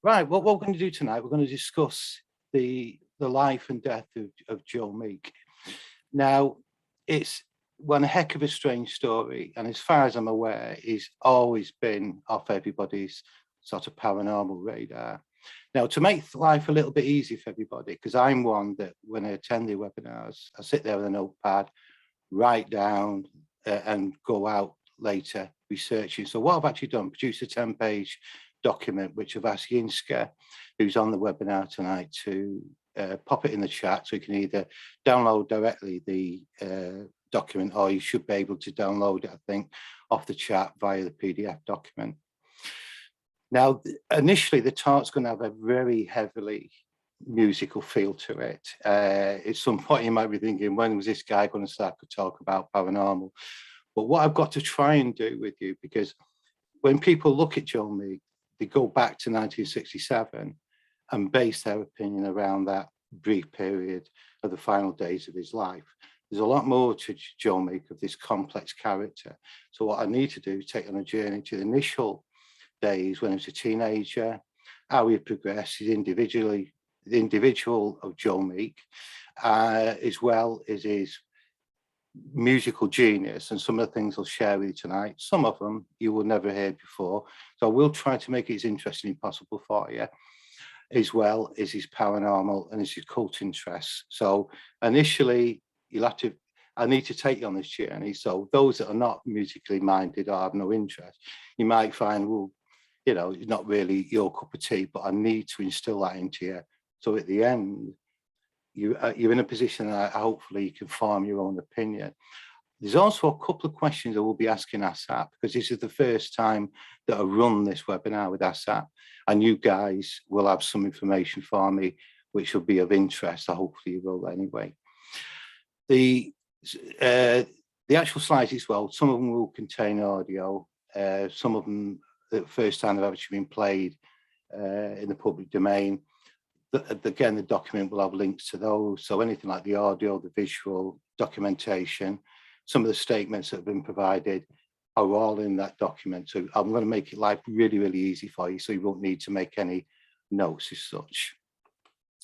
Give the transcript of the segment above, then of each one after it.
Right, what we're going to do tonight, we're going to discuss the life and death of Joe Meek. Now, it's one heck of a strange story, and as far as I'm aware, he's always been off everybody's sort of paranormal radar. Now, to make life a little bit easy for everybody, because I'm one that when I attend the webinars, I sit there with a notepad, write down, and go out later researching. So what I've actually done, produced a 10-page document, which I've asked Yinska, who's on the webinar tonight, to pop it in the chat, so you can either download directly the document, or you should be able to download it, I think, off the chat via the PDF document. Now, initially, the talk's going to have a very heavily musical feel to it. At some point, you might be thinking, when was this guy going to start to talk about paranormal? But what I've got to try and do with you, because when people look at Joe Meek, they go back to 1967 and base their opinion around that brief period of the final days of his life. There's a lot more to Joe Meek, of this complex character. So what I need to do is take on a journey to the initial days when he was a teenager, how he progressed, the individual of Joe Meek, as well as his musical genius, and some of the things I'll share with you tonight. Some of them you will never hear before. So I will try to make it as interesting as possible for you, as well as his paranormal and his occult interests. So initially, I need to take you on this journey. So those that are not musically minded or have no interest, you might find, well, you know, it's not really your cup of tea, but I need to instill that into you. So at the end, you're in a position that hopefully you can form your own opinion. There's also a couple of questions I will be asking ASSAP, because this is the first time that I run this webinar with ASSAP, and you guys will have some information for me which will be of interest. So hopefully you will anyway. The actual slides as well, some of them will contain audio, some of them the first time they've actually been played in the public domain. Again, the document will have links to those. So anything like the audio, the visual, documentation, some of the statements that have been provided are all in that document. So I'm going to make it life really, really easy for you, so you won't need to make any notes as such.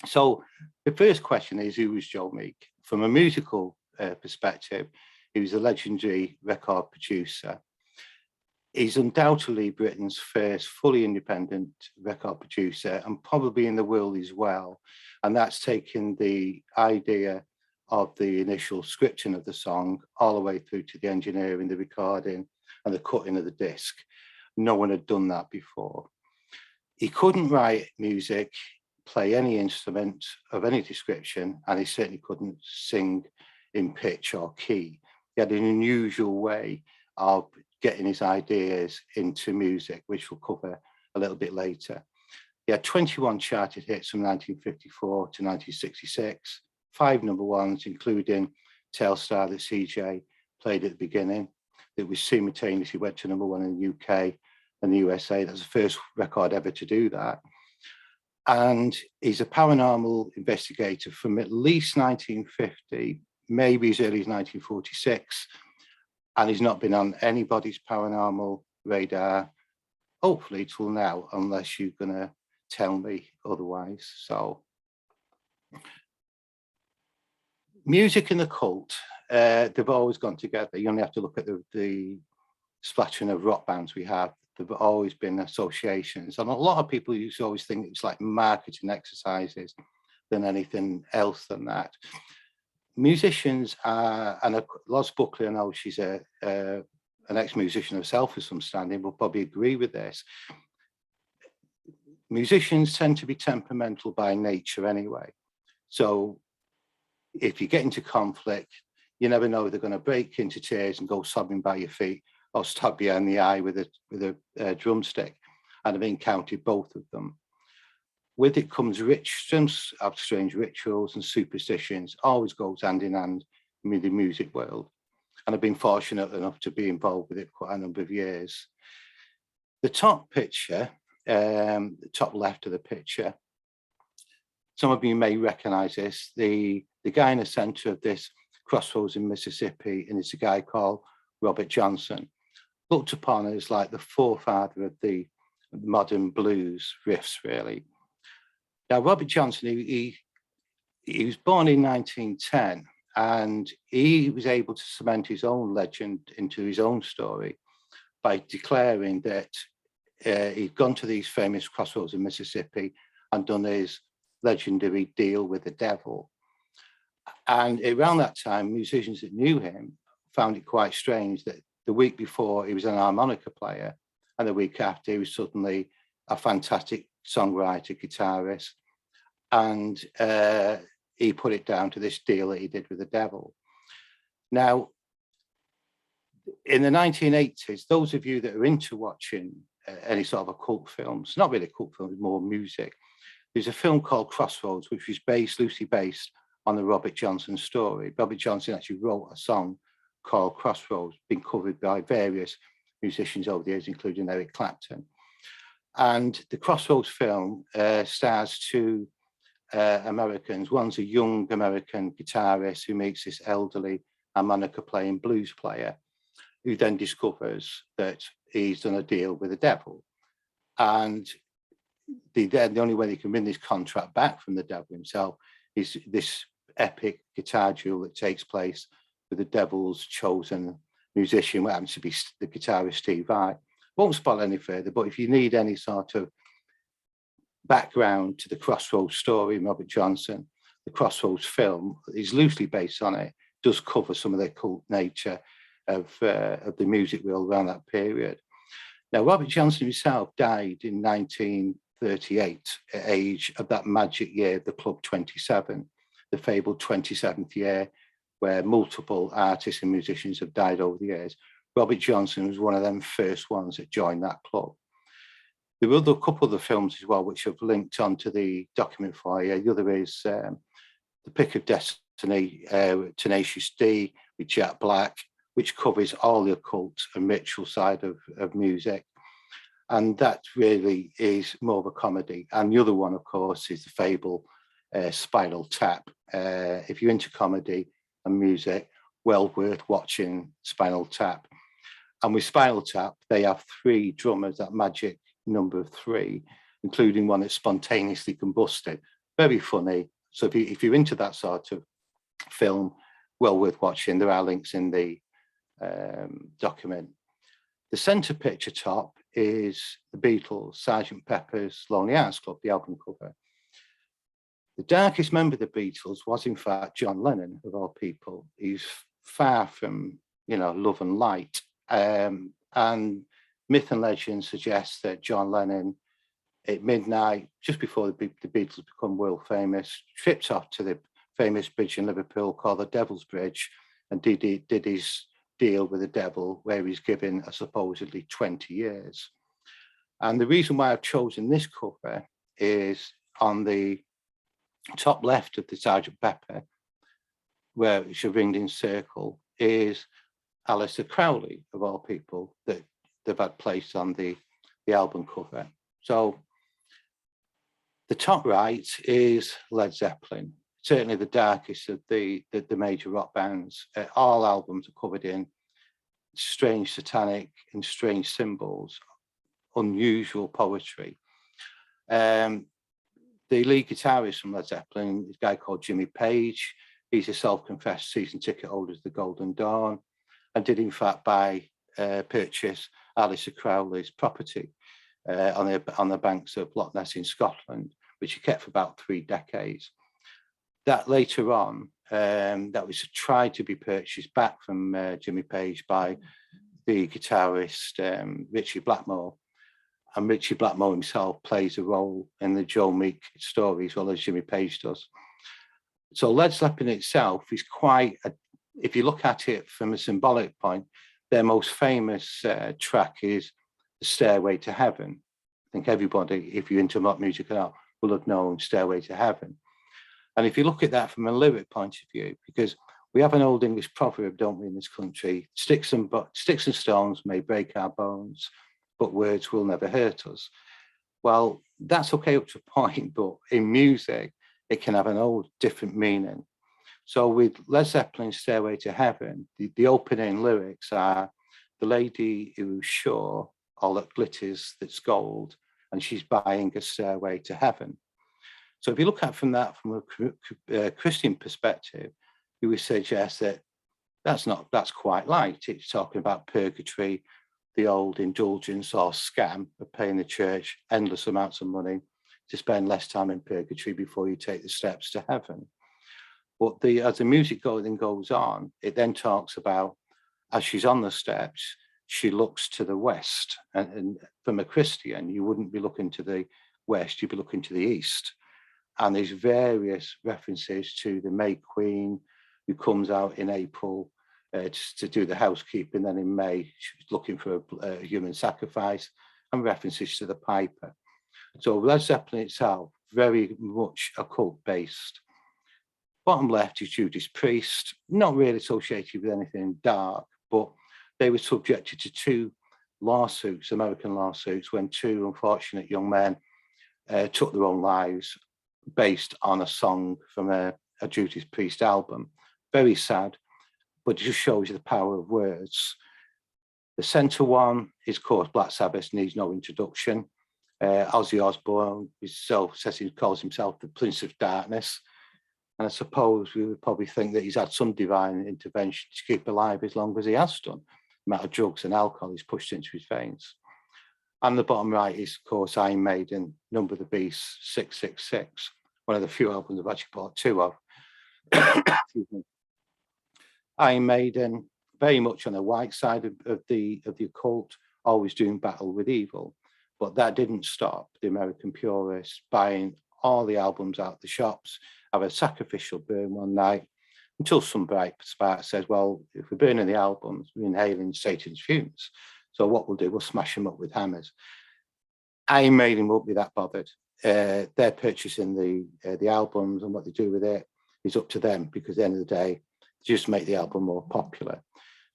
So the first question is, who was Joe Meek? From a musical perspective, he was a legendary record producer. He's undoubtedly Britain's first fully independent record producer, and probably in the world as well. And that's taken the idea of the initial scripting of the song all the way through to the engineering, the recording, and the cutting of the disc. No one had done that before. He couldn't write music, play any instrument of any description, and he certainly couldn't sing in pitch or key. He had an unusual way of getting his ideas into music, which we'll cover a little bit later. He had 21 charted hits from 1954 to 1966, 5 number ones, including Telstar that CJ played at the beginning. It was simultaneously went to number 1 in the UK and the USA. That's the first record ever to do that. And he's a paranormal investigator from at least 1950, maybe as early as 1946. And he's not been on anybody's paranormal radar, hopefully till now, unless you're going to tell me otherwise. So music and occult, they've always gone together. You only have to look at the splattering of rock bands we have. There've always been associations. And a lot of people used to always think it's like marketing exercises than anything else than that. Musicians are, and Loz Buckley, I know she's an ex-musician herself with some standing, will probably agree with this. Musicians tend to be temperamental by nature anyway. So if you get into conflict, you never know if they're going to break into tears and go sobbing by your feet, or stab you in the eye with a drumstick. And I've encountered both of them. With it comes strange rituals and superstitions, always goes hand in hand with the music world. And I've been fortunate enough to be involved with it quite a number of years. The top picture, the top left of the picture, some of you may recognize this. The guy in the center of this crossroads in Mississippi, and it's a guy called Robert Johnson, looked upon as like the forefather modern blues riffs, really. Now, Robert Johnson, he was born in 1910, and he was able to cement his own legend into his own story by declaring that he'd gone to these famous crossroads in Mississippi and done his legendary deal with the devil. And around that time, musicians that knew him found it quite strange that the week before he was an harmonica player, and the week after he was suddenly a fantastic songwriter, guitarist, and he put it down to this deal that he did with the devil. Now, in the 1980s, those of you that are into watching any sort of occult films, not really occult films, more music, there's a film called Crossroads, which was loosely based on the Robert Johnson story. Robert Johnson actually wrote a song called Crossroads, been covered by various musicians over the years, including Eric Clapton. And the Crossroads film stars two Americans. One's a young American guitarist who meets this elderly harmonica playing blues player, who then discovers that he's done a deal with the devil. And the only way they can win this contract back from the devil himself is this epic guitar duel that takes place with the devil's chosen musician, what happens to be the guitarist Steve Vai. Won't spoil any further, but if you need any sort of background to the Crossroads story, Robert Johnson, the Crossroads film is loosely based on it, does cover some of the occult nature of the music world around that period. Now, Robert Johnson himself died in 1938 at age of that magic year, the Club 27, the fabled 27th year, where multiple artists and musicians have died over the years. Robert Johnson was one of them first ones that joined that club. There were a couple of the films as well, which have linked onto the document for you. The other is The Pick of Destiny, Tenacious D with Jack Black, which covers all the occult and ritual side of music. And that really is more of a comedy. And the other one, of course, is the fable Spinal Tap. If you're into comedy and music, well worth watching Spinal Tap. And with Spinal Tap, they have three drummers, that magic number of three, including one that's spontaneously combusted. Very funny. So if you're into that sort of film, well worth watching. There are links in the document. The centre picture top is the Beatles, Sgt. Pepper's Lonely Hearts Club, the album cover. The darkest member of the Beatles was, in fact, John Lennon, of all people. He's far from, love and light. And myth and legend suggests that John Lennon, at midnight, just before the Beatles become world famous, tripped off to the famous bridge in Liverpool called the Devil's Bridge and did his deal with the devil, where he's given a supposedly 20 years. And the reason why I've chosen this cover is on the top left of the Sgt. Pepper, where it's a ringed in circle, is Aleister Crowley, of all people, that they've had placed on the album cover. So the top right is Led Zeppelin, certainly the darkest of the major rock bands. All albums are covered in strange satanic and strange symbols, unusual poetry. The lead guitarist from Led Zeppelin is a guy called Jimmy Page. He's a self-confessed season ticket holder of the Golden Dawn, and did in fact purchase Aleister Crowley's property on the banks of Loch Ness in Scotland, which he kept for about 3 decades. That later on, that was tried to be purchased back from Jimmy Page by the guitarist Ritchie Blackmore. And Ritchie Blackmore himself plays a role in the Joe Meek story as well as Jimmy Page does. So Led Zeppelin itself is quite, if you look at it from a symbolic point, their most famous track is The Stairway to Heaven. I think everybody, if you're into rock music at all, will have known Stairway to Heaven. And if you look at that from a lyric point of view, because we have an old English proverb, don't we, in this country, sticks and stones may break our bones, but words will never hurt us. Well, that's okay up to a point, but in music, it can have an old different meaning. So with Led Zeppelin's Stairway to Heaven, the opening lyrics are, the lady who's sure all that glitters that's gold and she's buying a stairway to heaven. So if you look at from a Christian perspective, you would suggest that that's quite light. It's talking about purgatory, the old indulgence or scam of paying the church endless amounts of money to spend less time in purgatory before you take the steps to heaven. But as the music goes on, it then talks about, as she's on the steps, she looks to the west. And from a Christian, you wouldn't be looking to the west, you'd be looking to the east. And there's various references to the May Queen, who comes out in April to do the housekeeping. Then in May, she's looking for a human sacrifice, and references to the Piper. So Led Zeppelin itself, very much occult based. Bottom left is Judas Priest, not really associated with anything dark, but they were subjected to 2 lawsuits, American lawsuits, when 2 unfortunate young men took their own lives based on a song from a Judas Priest album. Very sad, but it just shows you the power of words. The centre one is, of course, Black Sabbath, needs no introduction. Ozzy Osbourne calls himself the Prince of Darkness. And I suppose we would probably think that he's had some divine intervention to keep alive as long as he has done. The amount of drugs and alcohol he's pushed into his veins. And the bottom right is, of course, Iron Maiden, Number of the Beast, 666. One of the few albums I've actually bought 2 of. Iron Maiden, very much on the white side of the occult, always doing battle with evil. But that didn't stop the American purists buying all the albums out the shops, have a sacrificial burn one night, until some bright spark says, well, if we're burning the albums, we're inhaling Satan's fumes. So what we'll do, we'll smash them up with hammers. Iron Maiden won't be that bothered. They're purchasing the albums, and what they do with it is up to them, because at the end of the day, just make the album more popular.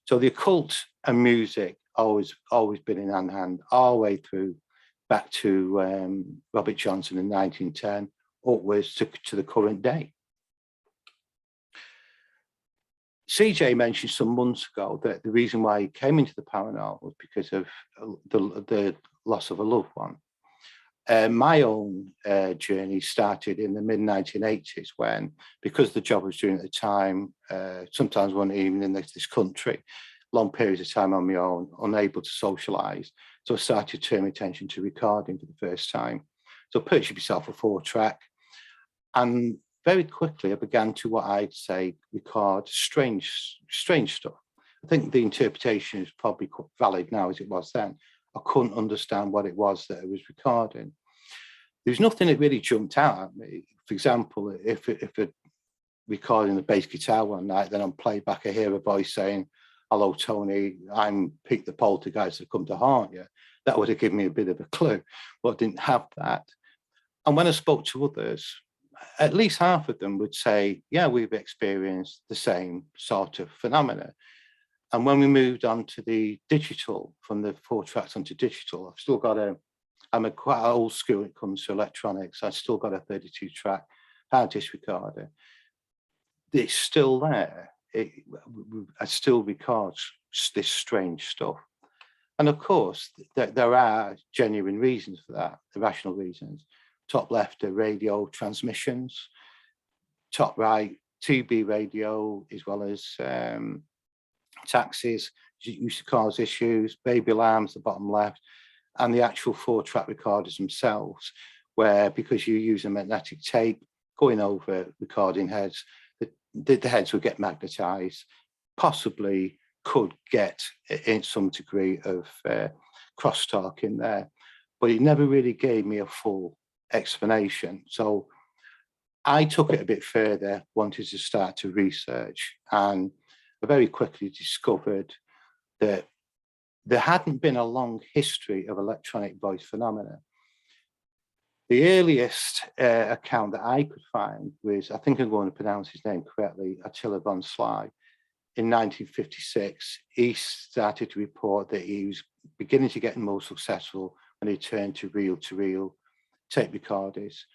So the occult and music always been in hand all the way through, back to Robert Johnson in 1910, upwards to the current day. CJ mentioned some months ago that the reason why he came into the paranormal was because of the loss of a loved one. My own journey started in the mid-1980s when, because the job I was doing at the time, sometimes wasn't even in this country, long periods of time on my own, unable to socialise. So I started turning attention to recording for the first time. So purchase myself a 4-track. And very quickly I began to, what I'd say, record strange stuff. I think the interpretation is probably quite valid now as it was then. I couldn't understand what it was that I was recording. There was nothing that really jumped out at me. For example, if recording the bass guitar one night, then on playback I hear a voice saying, "Hello, Tony, I'm Pete the Poltergeist that come to haunt you." That would have given me a bit of a clue, but I didn't have that. And when I spoke to others, at least half of them would say, yeah, we've experienced the same sort of phenomena. And when we moved on to the digital, from the 4 tracks onto digital, I've still got I'm quite old school when it comes to electronics. I've still got a 32-track hard disk recorder. It's still there. I still record this strange stuff. And of course, there are genuine reasons for that, the rational reasons. Top left are radio transmissions, top right, TB radio, as well as taxis, used to cause issues, baby alarms, the bottom left, and the actual 4-track recorders themselves, where because you use a magnetic tape going over recording heads, the heads would get magnetized, possibly could get in some degree of crosstalk in there, but it never really gave me a full explanation. So I took it a bit further, wanted to start to research, and I very quickly discovered that there hadn't been a long history of electronic voice phenomena. The earliest account that I could find was, I think I'm going to pronounce his name correctly, Attila von Sly. In 1956, he started to report that he was beginning to get more successful when he turned to reel tape recorders.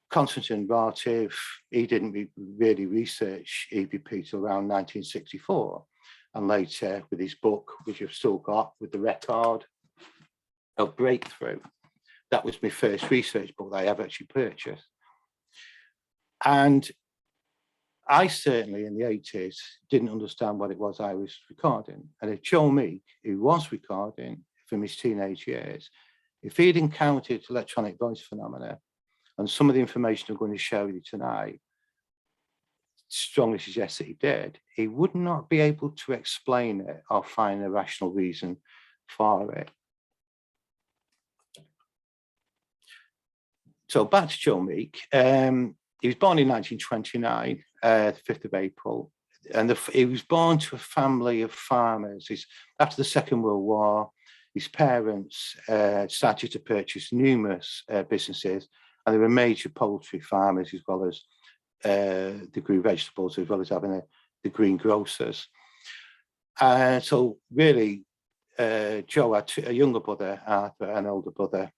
Konstantin Vartiv, he didn't really research EVP till around 1964. And later with his book, which I've still got, with the record of Breakthrough, That was my first research book that I ever actually purchased. And I certainly in the 80s didn't understand what it was I was recording. And if Joe Meek, who was recording from his teenage years, if he'd encountered electronic voice phenomena and some of the information I'm going to share with you tonight, strongly suggests that he did, he would not be able to explain it or find a rational reason for it. So back to Joe Meek. He was born in 1929, 5th of April, and he was born to a family of farmers. After the Second World War, his parents started to purchase numerous businesses, and they were major poultry farmers, as well as they grew vegetables, as well as having the greengrocers. So really, Joe had a younger brother, Arthur, and an older brother,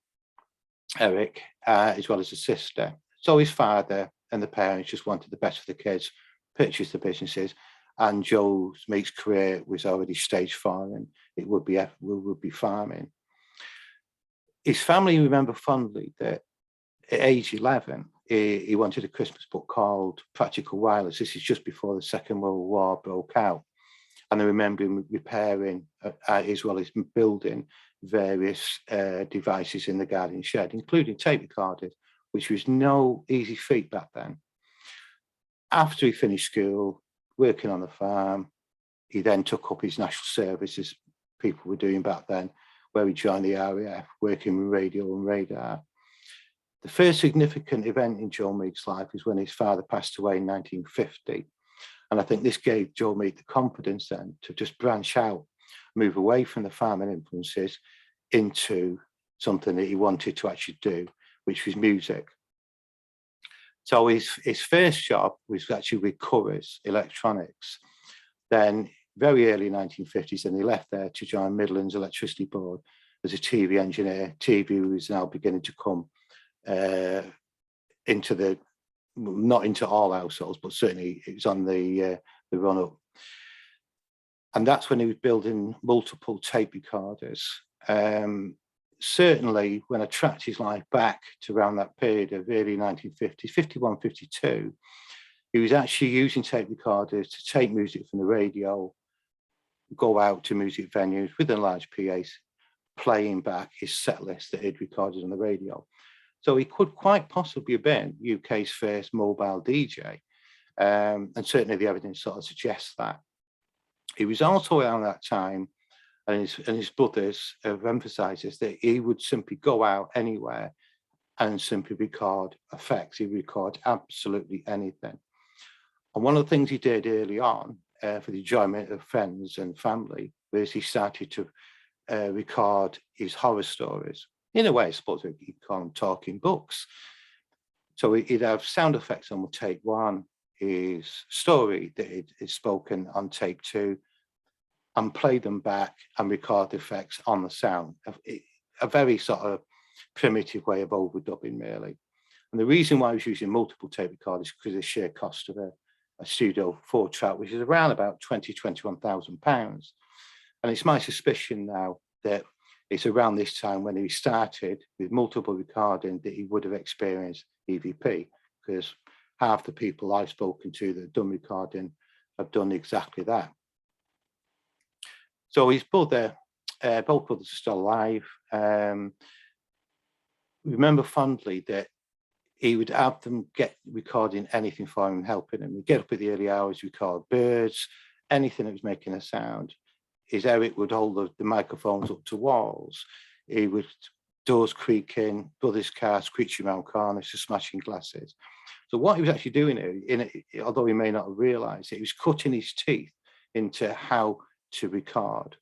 Eric, as well as a sister. So his father and the parents just wanted the best for the kids, purchased the businesses, and Joe Meek's career was already stage 4, and it would be farming. His family remember fondly that at age 11, he wanted a Christmas book called Practical Wireless. This is just before the Second World War broke out. And I remember him repairing, as well as building various devices in the garden shed, including tape recorders, which was no easy feat back then. After he finished school, working on the farm, he then took up his national service, as people were doing back then, where he joined the RAF, working with radio and radar. The first significant event in Joe Meek's life is when his father passed away in 1950. And I think this gave Joe Meek the confidence then to just branch out, move away from the farming influences into something that he wanted to actually do, which was music. So his first job was actually with Currys Electronics. Then very early 1950s, and he left there to join Midlands Electricity Board as a TV engineer. TV was now beginning to come not into all households, but certainly it was on the run up. And that's when he was building multiple tape recorders. Certainly when I tracked his life back to around that period of early 1950s, 51, 52, he was actually using tape recorders to take music from the radio, go out to music venues with a large PAs, playing back his set list that he'd recorded on the radio. So he could quite possibly have been UK's first mobile DJ. And certainly the evidence sort of suggests that. He was also around that time, and his brothers have emphasised this, that he would simply go out anywhere and simply record effects. He'd record absolutely anything. And one of the things he did early on for the enjoyment of friends and family was he started to record his horror stories. In a way, I suppose you'd call them talking books. So he'd have sound effects on take 1, his story that he'd spoken on take 2, and play them back and record the effects on the sound. A very sort of primitive way of overdubbing, really. And the reason why I was using multiple tape recorders is because of the sheer cost of a Studio 4-track, which is around about £21,000. And it's my suspicion now that it's around this time when he started with multiple recording that he would have experienced EVP, because half the people I've spoken to that have done recording have done exactly that. So his brother, both brothers are still alive. Remember fondly that he would have them get recording anything for him and helping him. He'd get up at the early hours, record birds, anything that was making a sound. Eric would hold the microphones up to walls. He would doors creaking, brothers' cars screeching around corners, just smashing glasses. So what he was actually doing, although he may not have realised it, he was cutting his teeth into how to record.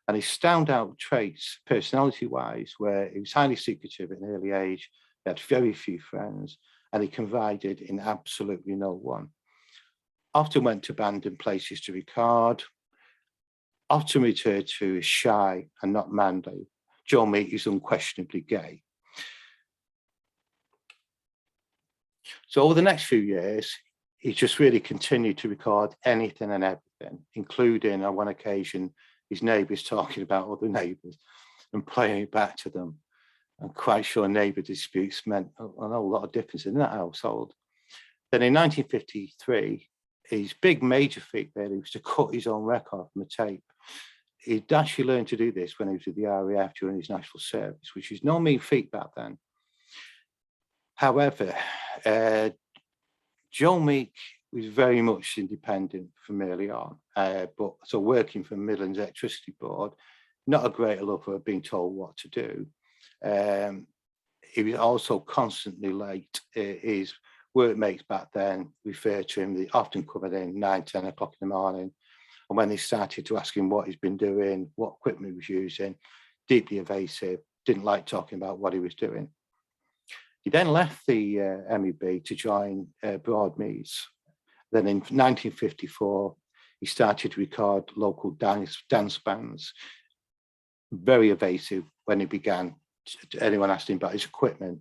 And his standout traits, personality-wise, where he was highly secretive at an early age, he had very few friends, and he confided in absolutely no one. Often went to abandoned places to record, often referred to as shy and not manly. Joe Meek is unquestionably gay. So over the next few years, he just really continued to record anything and everything, including on one occasion, his neighbours talking about other neighbours and playing it back to them. I'm quite sure neighbour disputes meant a whole lot of difference in that household. Then in 1953, his big major feat really was to cut his own record from a tape. He'd actually learned to do this when he was with the RAF during his national service, which is no mean feat back then. However, Joe Meek was very much independent from early on, but so working for Midlands Electricity Board, not a great lover of being told what to do. He was also constantly late. His workmates back then referred to him, they often coming in 9, 10 o'clock in the morning. And when they started to ask him what he's been doing, what equipment he was using, deeply evasive, didn't like talking about what he was doing. He then left the MEB to join Broadmeads. Then in 1954, he started to record local dance bands. Very evasive when he began. Anyone asked him about his equipment.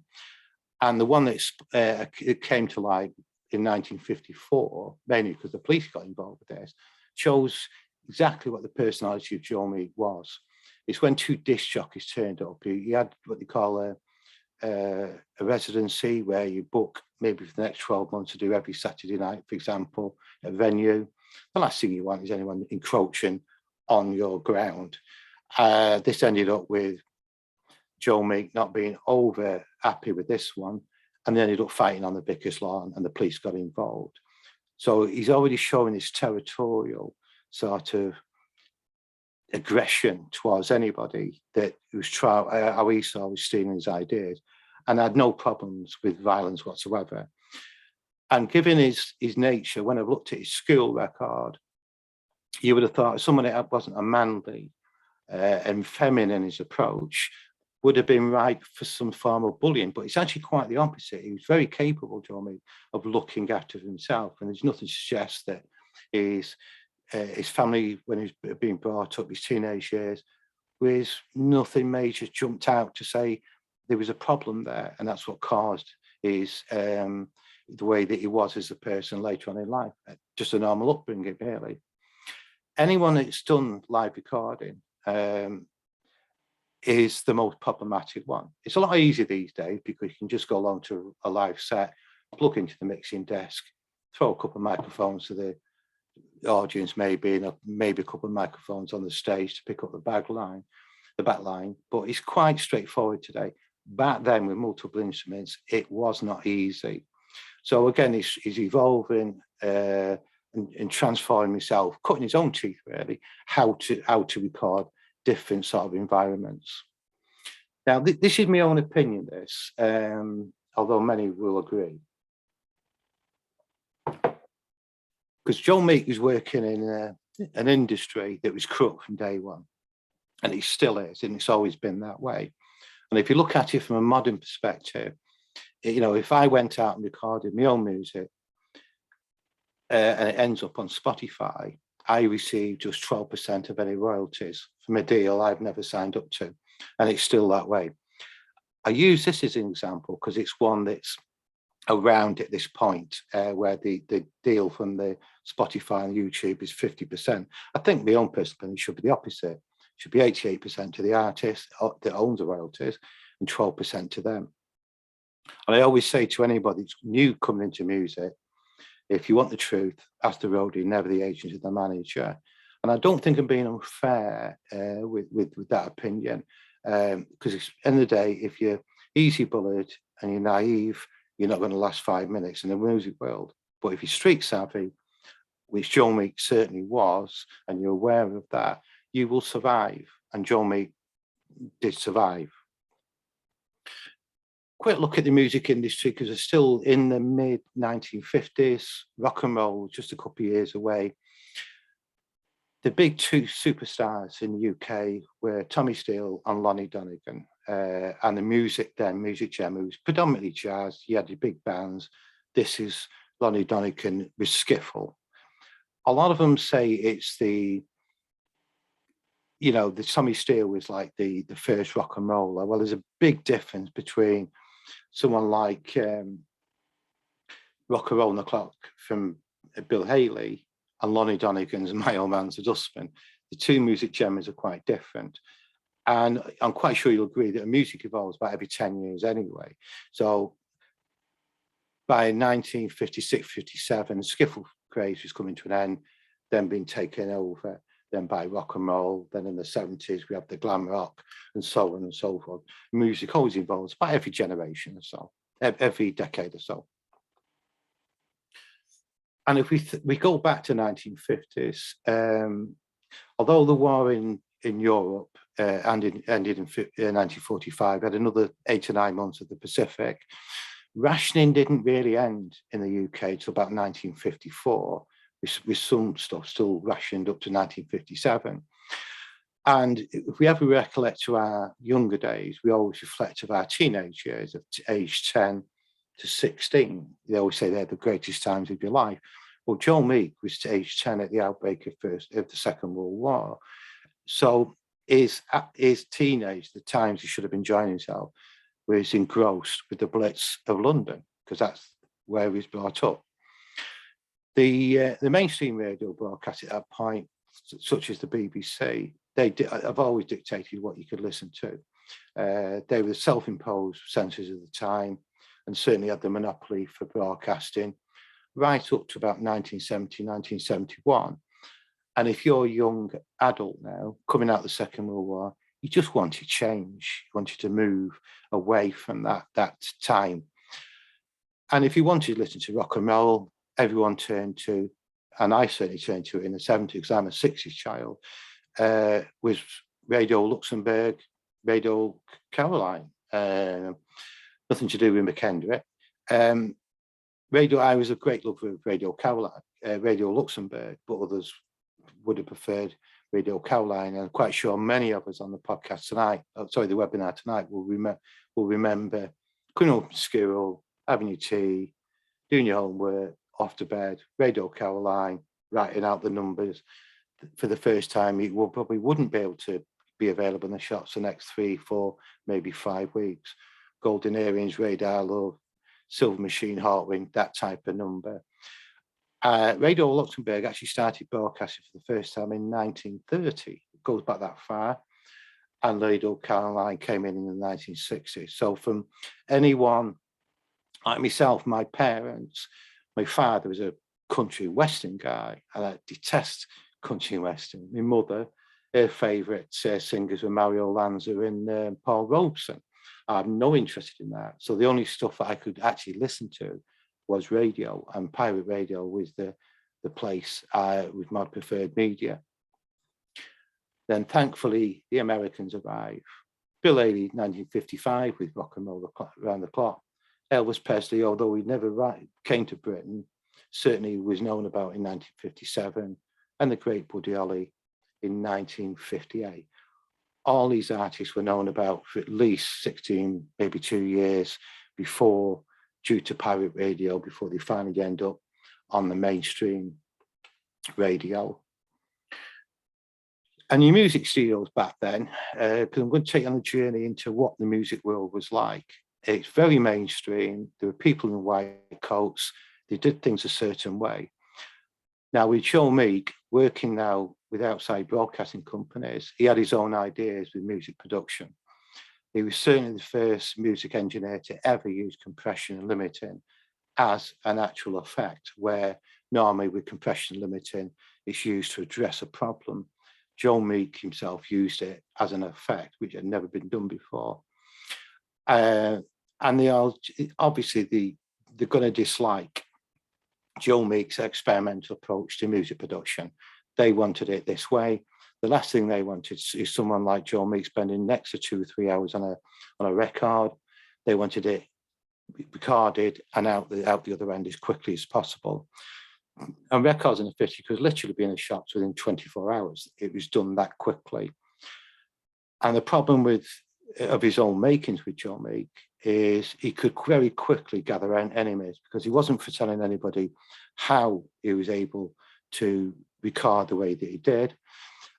And the one that came to light in 1954, mainly because the police got involved with this, shows exactly what the personality of Joe Meek was. It's when 2 disc jockeys turned up. He had what they call a residency where you book maybe for the next 12 months to do every Saturday night, for example, at a venue. The last thing you want is anyone encroaching on your ground. This ended up with Joe Meek not being over happy with this one, and they ended up fighting on the Vickers lawn and the police got involved. So he's already showing this territorial sort of aggression towards anybody that was trying, how he saw was stealing his ideas, and had no problems with violence whatsoever. And given his nature, when I've looked at his school record, you would have thought someone that wasn't a manly and feminine in his approach would have been ripe for some form of bullying, but it's actually quite the opposite. He was very capable, Joe Meek, of looking after himself, and there's nothing to suggest that his family, when he was being brought up, his teenage years, was nothing major jumped out to say there was a problem there, and that's what caused his the way that he was as a person later on in life. Just a normal upbringing, really. Anyone that's done live recording is the most problematic one. It's a lot easier these days because you can just go along to a live set, plug into the mixing desk, throw a couple of microphones to the audience, maybe, and maybe a couple of microphones on the stage to pick up the back line. But it's quite straightforward today. Back then, with multiple instruments, it was not easy. So again, he's evolving and transforming himself, cutting his own teeth, really, how to record different sort of environments. Now, this is my own opinion, this, although many will agree. Because Joe Meek was working in an industry that was corrupt from day one, and it still is, and it's always been that way. And if you look at it from a modern perspective, you know, if I went out and recorded my own music and it ends up on Spotify, I receive just 12% of any royalties from a deal I've never signed up to, and it's still that way. I use this as an example because it's one that's around at this point where the deal from the Spotify and YouTube is 50%. I think my own personal opinion should be the opposite. It should be 88% to the artist that owns the royalties and 12% to them. And I always say to anybody that's new coming into music, if you want the truth, ask the roadie, never the agent or the manager. And I don't think I'm being unfair with that opinion, because at the end of the day, if you're easy bullied and you're naive, you're not going to last 5 minutes in the music world. But if you're street savvy, which Joe Meek certainly was, and you're aware of that, you will survive. And Joe Meek did survive. Quick look at the music industry, because it's still in the mid 1950s. Rock and roll, just a couple of years away. The big 2 superstars in the UK were Tommy Steele and Lonnie Donegan. And the music then, Music Gem, it was predominantly jazz. You had your big bands. This is Lonnie Donegan with skiffle. A lot of them say it's the Tommy Steele was like the first rock and roller. Well, there's a big difference between someone like Rock and Roll on the Clock from Bill Haley and Lonnie Donegan's My Old Man's a Dustman. The 2 music genres are quite different. And I'm quite sure you'll agree that music evolves about every 10 years anyway. So by 1956, 57, skiffle craze was coming to an end, then being taken over, then by rock and roll. Then in the 70s, we have the glam rock and so on and so forth. Music always evolves by every generation or so, every decade or so. And if we go back to 1950s, although the war in Europe ended in 1945, had another 8 to 9 months of the Pacific, rationing didn't really end in the UK till about 1954, with some stuff still rationed up to 1957. And if we ever recollect to our younger days, we always reflect of our teenage years of age 10 to 16. They always say they're the greatest times of your life. Well, Joe Meek was to age 10 at the outbreak of the Second World War. So his teenage, the times he should have been enjoying himself, was engrossed with the Blitz of London, because that's where he was brought up. The mainstream radio broadcast at that point, such as the BBC, have always dictated what you could listen to. They were self-imposed censors of the time, and certainly had the monopoly for broadcasting right up to about 1970, 1971. And if you're a young adult now, coming out of the Second World War, you just wanted change. You wanted to move away from that time. And if you wanted to listen to rock and roll, everyone turned to, and I certainly turned to it in the 70s, because I'm a 60s child, was Radio Luxembourg, Radio Caroline. Nothing to do with McKendrick. I was a great lover of Radio Caroline, Radio Luxembourg, but others would have preferred Radio Caroline. And I'm quite sure many of us on the podcast tonight, the webinar tonight, will remember coming up from school, having your tea, doing your homework, off to bed, Radio Caroline, writing out the numbers. For the first time, it probably wouldn't be able to be available in the shops the next 3, 4, maybe 5 weeks. Golden Earrings, Radar Love, Silver Machine, Heartwind, that type of number. Radio Luxembourg actually started broadcasting for the first time in 1930. It goes back that far. And Radio Caroline came in the 1960s. So from anyone like myself, my parents, my father was a country western guy, and I detest country western. My mother, her favourite singers were Mario Lanza and Paul Robeson. I have no interest in that. So the only stuff that I could actually listen to was radio, and pirate radio was the place with my preferred media. Then thankfully the Americans arrived. Bill Haley, 1955, with Rock and Roll Around the Clock. Elvis Presley, although he never came to Britain, certainly was known about in 1957, and the great Buddy Holly in 1958. All these artists were known about for at least 16, maybe 2 years before, due to pirate radio, before they finally end up on the mainstream radio. And your music studios back then, because I'm going to take you on a journey into what the music world was like. It's very mainstream. There were people in white coats. They did things a certain way. Now, with Joe Meek, working now with outside broadcasting companies, he had his own ideas with music production. He was certainly the first music engineer to ever use compression and limiting as an actual effect, where normally with compression and limiting, it's used to address a problem. Joe Meek himself used it as an effect, which had never been done before. And they are obviously they're going to dislike Joe Meek's experimental approach to music production. They wanted it this way. The last thing they wanted is someone like Joe Meek spending next to 2 or 3 hours on a record. They wanted it recorded and out the other end as quickly as possible. And records in the 50s could literally be in the shops within 24 hours. It was done that quickly. And the problem of his own makings with Joe Meek is he could very quickly gather enemies, because he wasn't for telling anybody how he was able to record the way that he did.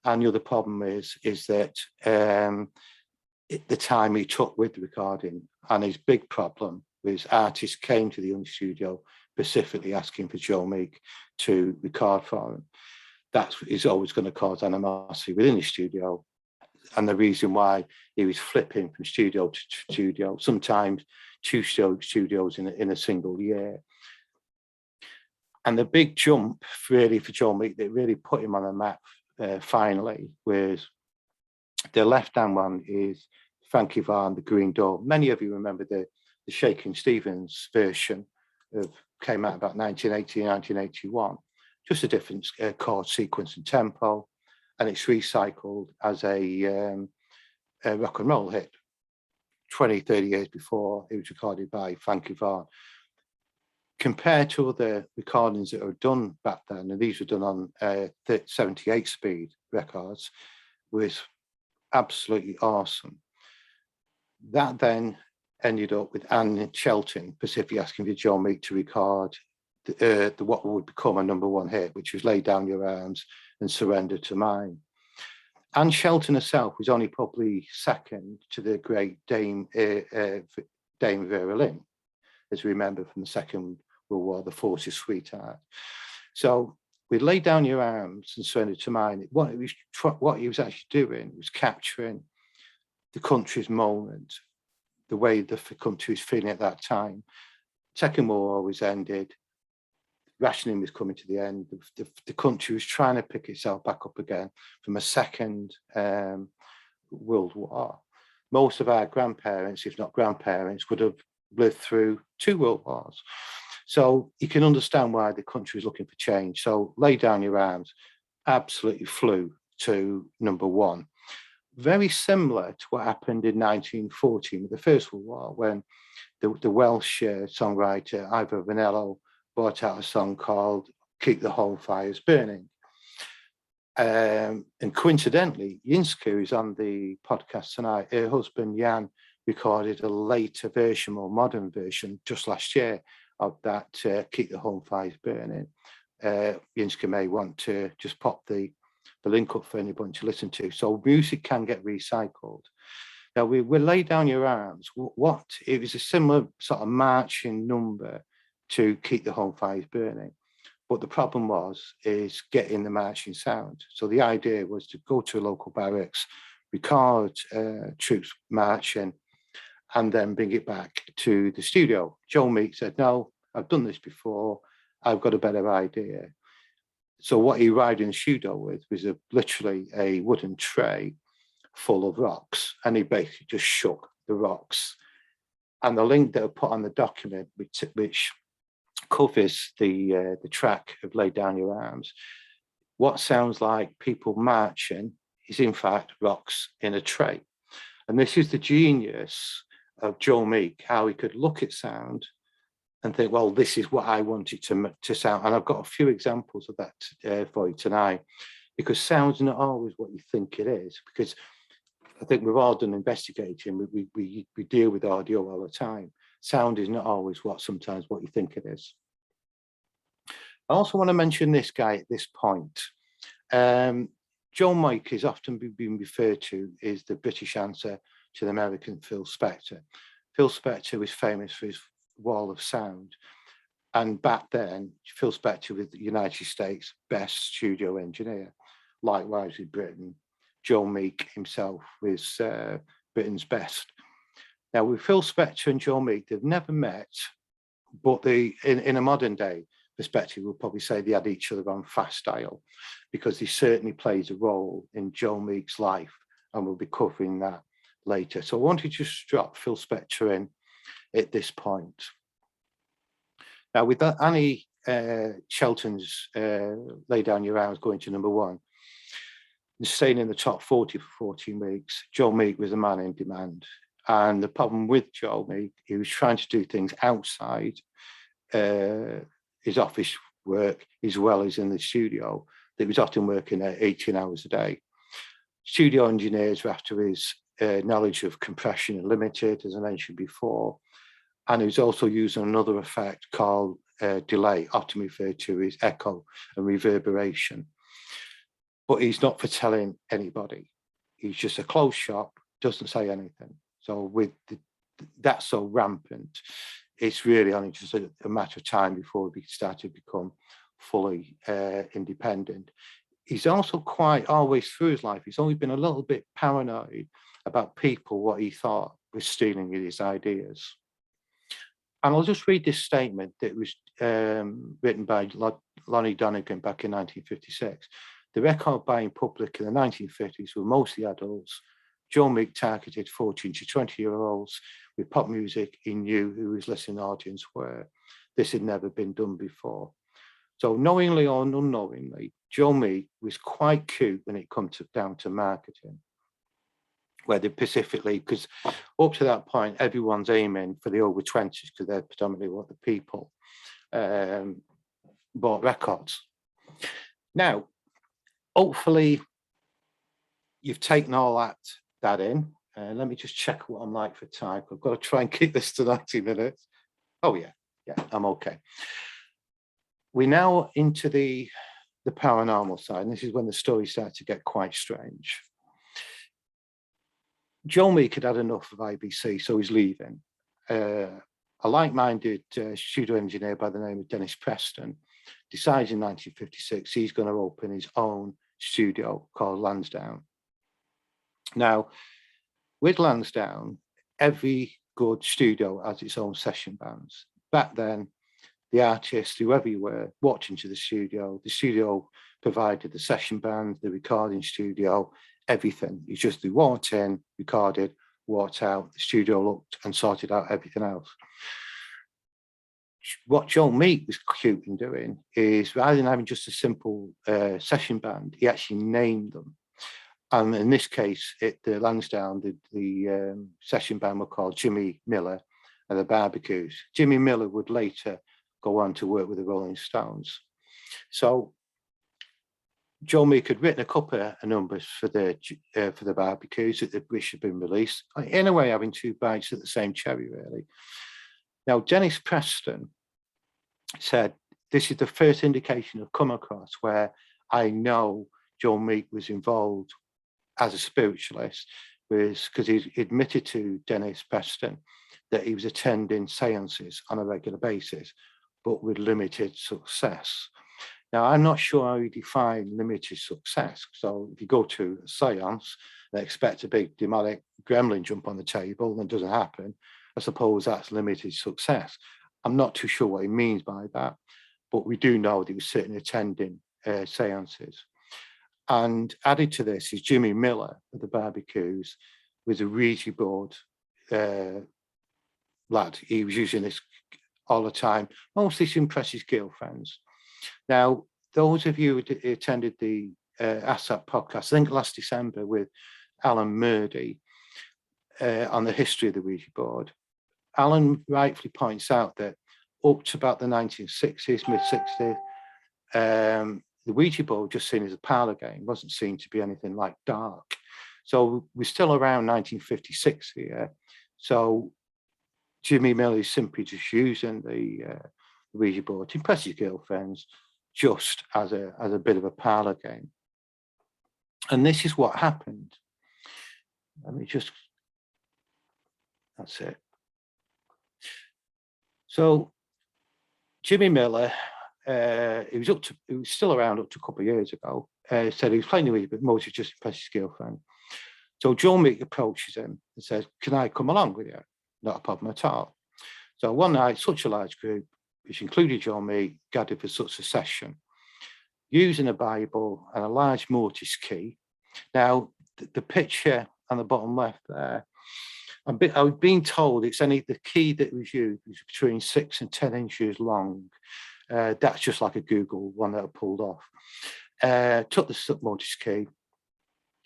And the other problem is that the time he took with the recording, and his big problem was artists came to the young studio specifically asking for Joe Meek to record for him. That is always going to cause animosity within the studio. and the reason why he was flipping from studio to studio, sometimes two studios in a single year. And the big jump really for Joe Meek that really put him on the map finally was the left-hand one is Frankie Vaughan, The Green Door. Many of you remember the Shaking Stevens version of, came out about 1980, 1981, just a different chord sequence and tempo, and it's recycled as a rock and roll hit. 20, 30 years before, it was recorded by Frankie Vaughan. Compared to other recordings that were done back then, and these were done on 78 speed records, was absolutely awesome. That then ended up with Anne Shelton specifically asking for Joe Meek to record what would become a #1 hit, which was Lay Down Your Arms and Surrender to Mine. Anne Shelton herself was only probably second to the great Dame Vera Lynn, as we remember from the Second World War, the Forces Sweetheart. So with Lay Down Your Arms and Surrender to Mine, what he was actually doing was capturing the country's moment, the way the country was feeling at that time. Second World War was ended, rationing was coming to the end. The country was trying to pick itself back up again from a second World War. Most of our grandparents, if not grandparents, would have lived through 2 world wars. So you can understand why the country was looking for change. So Lay Down Your Arms absolutely flew to #1. Very similar to what happened in 1914 with the First World War, when the Welsh songwriter Ivor Vanello brought out a song called Keep the Home Fires Burning. And coincidentally, Yinska, who's on the podcast tonight, her husband Jan recorded a later version, more modern version, just last year of that Keep the Home Fires Burning. Yinska may want to just pop the link up for anybody to listen to. So music can get recycled. Now we Lay Down Your Arms. It was a similar sort of marching number to Keep the Home Fires Burning. But the problem is getting the marching sound. So the idea was to go to a local barracks, record troops marching, and then bring it back to the studio. Joe Meek said, no, I've done this before. I've got a better idea. So what he arrived in the studio with was literally a wooden tray full of rocks, and he basically just shook the rocks. And the link that I put on the document, which covers the track of Lay Down Your Arms, what sounds like people marching is in fact rocks in a tray. And this is the genius of Joe Meek, how he could look at sound and think, well, this is what I want it to sound. And I've got a few examples of that for you tonight, because sound's not always what you think it is. Because I think we've all done investigating. We deal with audio all the time. Sound is not always sometimes what you think it is. I also want to mention this guy at this point. Joe Meek is often been referred to as the British answer to the American Phil Spector. Phil Spector was famous for his wall of sound. And back then, Phil Spector was the United States' best studio engineer. Likewise with Britain, Joe Meek himself was Britain's best. Now with Phil Spector and Joe Meek, they've never met, but in a modern day perspective, we'll probably say they had each other on fast dial, because he certainly plays a role in Joe Meek's life, and we'll be covering that later. So I want to just drop Phil Spector in at this point. Now with that, Annie Shelton's Lay Down Your Arms going to #1, and staying in the top 40 for 14 weeks, Joe Meek was a man in demand. And the problem with Joe Meek, he was trying to do things outside his office work as well as in the studio. He was often working at 18 hours a day. Studio engineers were after his knowledge of compression and limited, as I mentioned before. And he was also using another effect called delay, often referred to as echo and reverberation. But he's not for telling anybody. He's just a closed shop, doesn't say anything. So with that's so rampant, it's really only just a matter of time before we start to become fully independent. he's also quite always through his life, he's always been a little bit paranoid about people, what he thought was stealing his ideas. And I'll just read this statement that was written by Lonnie Donegan back in 1956. The record buying public in the 1950s were mostly adults. Joe Meek targeted 14 to 20-year-olds with pop music he knew who his listening audience were. This had never been done before. So knowingly or unknowingly, Joe Meek was quite cute when it comes down to marketing. Whether specifically, because up to that point, everyone's aiming for the over 20s because they're predominantly what the people bought records. Now, hopefully, you've taken all that in. Let me just check what I'm like for time. I've got to try and keep this to 90 minutes. Oh, yeah, I'm okay. We're now into the paranormal side, and this is when the story starts to get quite strange. Joe Meek had enough of IBC, so he's leaving. A like-minded studio engineer by the name of Dennis Preston decides in 1956 he's going to open his own studio called Lansdowne. Now, with Lansdowne, every good studio has its own session bands. Back then, the artist, whoever you were, walked into the studio provided the session band, the recording studio, everything. It's just they walked in, recorded, walked out, the studio looked and sorted out everything else. What Joe Meek was cute in doing is, rather than having just a simple session band, he actually named them. And in this case, the Lansdowne, the session band were called Jimmy Miller and the Barbecues. Jimmy Miller would later go on to work with the Rolling Stones. So Joe Meek had written a couple of numbers for the Barbecues which had been released. In a way, having two bites at the same cherry, really. Now, Dennis Preston said, this is the first indication I've come across where I know Joe Meek was involved as a spiritualist, was because he admitted to Dennis Preston that he was attending seances on a regular basis, but with limited success. Now, I'm not sure how you define limited success. So if you go to a seance and expect a big demonic gremlin jump on the table and it doesn't happen, I suppose that's limited success. I'm not too sure what he means by that, but we do know that he was certainly attending seances. And added to this is Jimmy Miller of the Barbecues was a Ouija board lad. He was using this all the time, mostly to impress his girlfriends. Now, those of you who attended the ASSAP podcast, I think last December with Alan Murdy on the history of the Ouija board, Alan rightfully points out that up to about the 1960s, mid-60s, the Ouija board just seen as a parlor game, wasn't seen to be anything like dark. So we're still around 1956 here. So Jimmy Miller is simply just using the Ouija board to impress his girlfriends, just as a bit of a parlor game. And this is what happened. Let me just, that's it. So Jimmy Miller, he was still around up to a couple of years ago, said he was playing the Ouija, but mostly just to impress his girlfriend. So Joe Meek approaches him and says, can I come along with you? Not a problem at all. So one night, such a large group, which included Joe Meek, gathered for such a session, using a Bible and a large mortise key. Now, the picture on the bottom left there, I've been told it's only the key that was used was between 6 and 10 inches long. That's just like a Google one that I pulled off. Took the mortise key,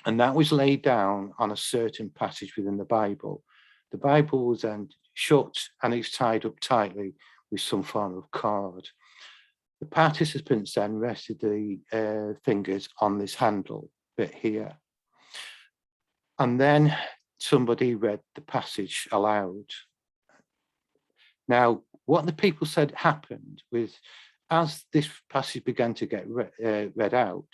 and that was laid down on a certain passage within the Bible. The Bible was then shut and it's tied up tightly with some form of cord. The participants then rested the fingers on this handle bit here. And then somebody read the passage aloud. Now, what the people said happened was, as this passage began to get read out,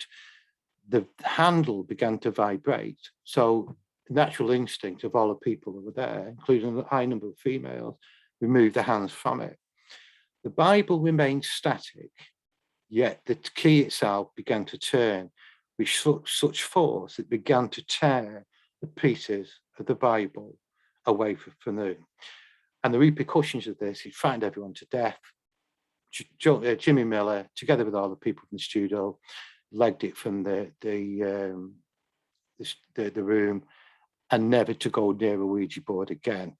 the handle began to vibrate. So natural instinct of all the people that were there, including a high number of females, removed their hands from it. The Bible remained static, yet the key itself began to turn, with such force it began to tear the pieces of the Bible away from them. And the repercussions of this, he frightened everyone to death. Jimmy Miller, together with all the people from the studio, legged it from the room, and never to go near a Ouija board again.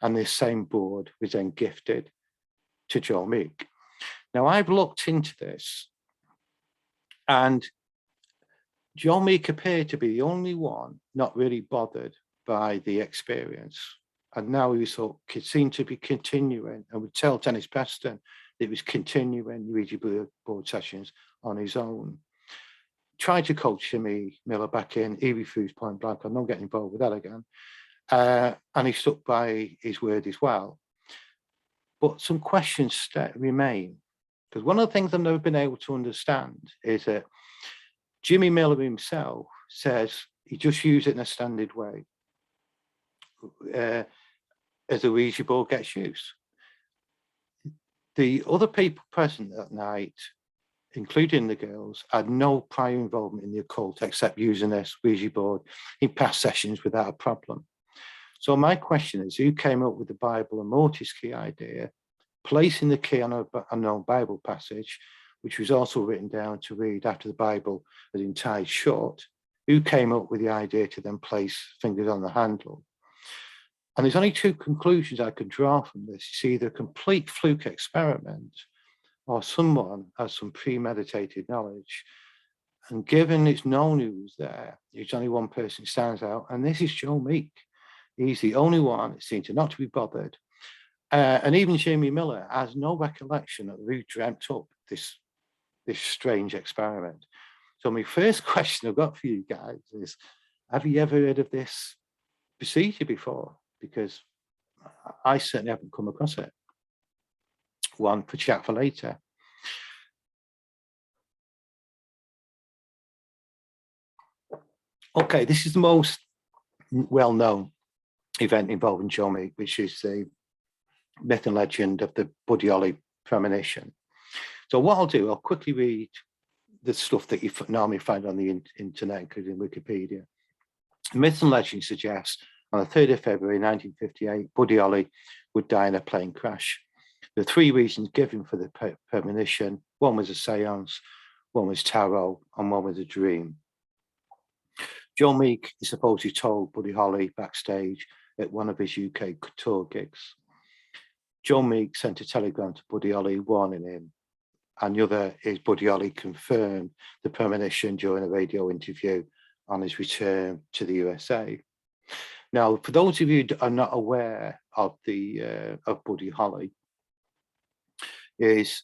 And this same board was then gifted to Joe Meek. Now, I've looked into this, and Joe Meek appeared to be the only one not really bothered by the experience. And now he seemed to be continuing, and would tell Dennis Preston that he was continuing Ouija board sessions on his own. Tried to coach Jimmy Miller back in. He refused point blank. I'm not getting involved with that again. And he stuck by his word as well. But some questions remain. Because one of the things I've never been able to understand is that Jimmy Miller himself says he just used it in a standard way as a Ouija board gets used. The other people present that night, including the girls, had no prior involvement in the occult except using this Ouija board in past sessions without a problem. So my question is, who came up with the Bible and Mortis key idea, placing the key on an unknown Bible passage, which was also written down to read after the Bible had been tied shut? Who came up with the idea to then place fingers on the handle? And there's only two conclusions I could draw from this. It's either a complete fluke experiment, or someone has some premeditated knowledge. And given it's known who was there, there's only one person stands out, and this is Joe Meek. He's the only one that seemed to not to be bothered. And even Jimmy Miller has no recollection of who dreamt up this strange experiment. So my first question I've got for you guys is, have you ever heard of this procedure before? Because I certainly haven't come across it. One for chat for later. Okay, this is the most well-known event involving Joe Meek, which is the myth and legend of the Buddy Holly premonition. So what I'll do, I'll quickly read the stuff that you normally find on the internet, including Wikipedia. Myth and legend suggests on the 3rd of February 1958, Buddy Holly would die in a plane crash. The three reasons given for the premonition: one was a seance, one was tarot, and one was a dream. Joe Meek is supposedly told Buddy Holly backstage at one of his UK tour gigs. Joe Meek sent a telegram to Buddy Holly warning him, and the other is Buddy Holly confirmed the premonition during a radio interview on his return to the USA. Now, for those of you that are not aware of of Buddy Holly, is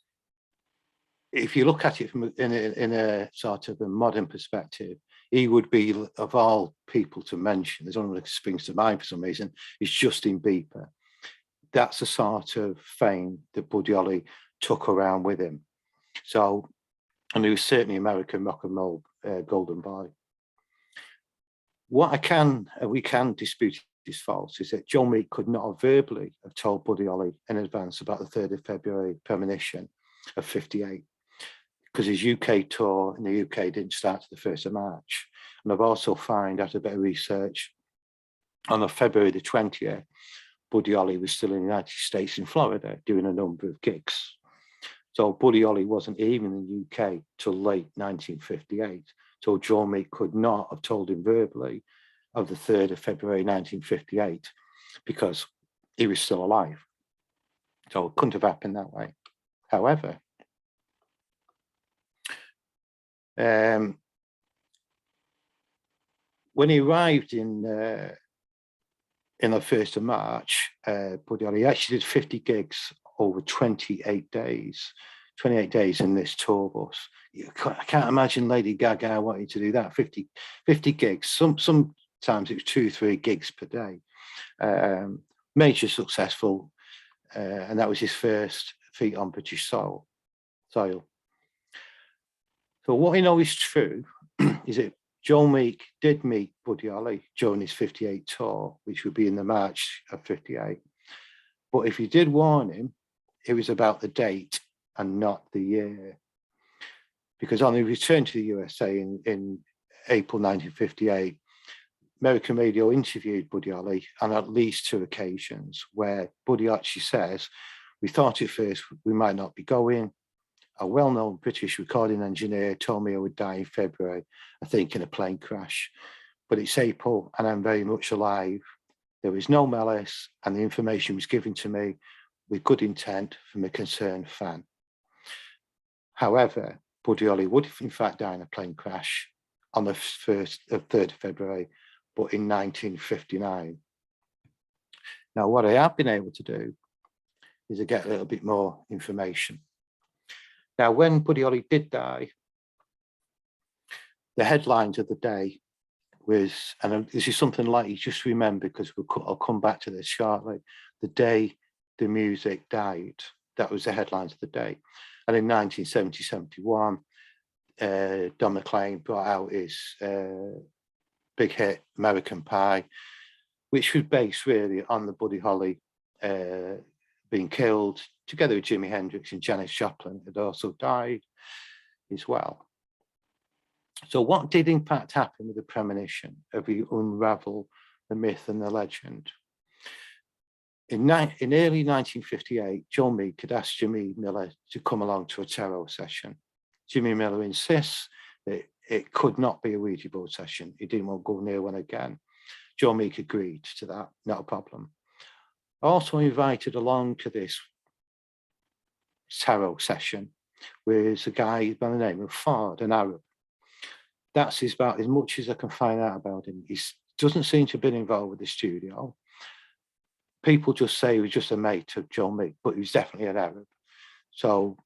if you look at it from in a sort of a modern perspective, he would be, of all people to mention, there's only one that springs to mind for some reason, is Justin Bieber. That's the sort of fame that Buddy Holly took around with him. So, and he was certainly American rock and roll golden boy. What we can dispute is false, is that Joe Meek could not have verbally have told Buddy Holly in advance about the 3rd of February premonition of 58, because his UK tour in the UK didn't start to the 1st of March. And I've also found, after a bit of research, on February the 20th, Buddy Holly was still in the United States in Florida doing a number of gigs. So Buddy Holly wasn't even in the UK till late 1958. So Joe Meek could not have told him verbally of the 3rd of February 1958 because he was still alive. So it couldn't have happened that way. However, when he arrived in the 1st of March, Buddy Holly actually did 50 gigs over 28 days. 28 days in this tour bus. I can't imagine Lady Gaga wanting to do that. 50 gigs. Sometimes it was 2-3 gigs per day. Major successful, and that was his first feat on British soil. So what we know is true is that Joe Meek did meet Buddy Holly during his 58 tour, which would be in the March of 58. But if he did warn him, it was about the date and not the year. because on his return to the USA in April 1958, American radio interviewed Buddy Holly on at least 2 occasions where Buddy actually says, "We thought at first we might not be going. A well-known British recording engineer told me I would die in February, I think in a plane crash. But it's April and I'm very much alive. There was no malice and the information was given to me with good intent from a concerned fan." However, Buddy Holly would in fact die in a plane crash on the 3rd of February, but in 1959. Now, what I have been able to do is to get a little bit more information. Now, when Buddy Holly did die, the headlines of the day was, and this is something like you just remember because I'll come back to this shortly, the day the music died. That was the headlines of the day. And in 1970-71, Don McLean brought out his big hit, American Pie, which was based really on the Buddy Holly being killed, together with Jimi Hendrix and Janis Joplin had also died as well. So what did in fact happen with the premonition if we unravel the myth and the legend? In early 1958, Joe Meek had asked Jimmy Miller to come along to a tarot session. Jimmy Miller insists that it could not be a Ouija board session. He didn't want to go near one again. Joe Meek agreed to that, not a problem. Also invited along to this tarot session was a guy by the name of Ford, an Arab. That's about as much as I can find out about him. He doesn't seem to have been involved with the studio. People just say he was just a mate of Joe Meek, but he was definitely an Arab. So,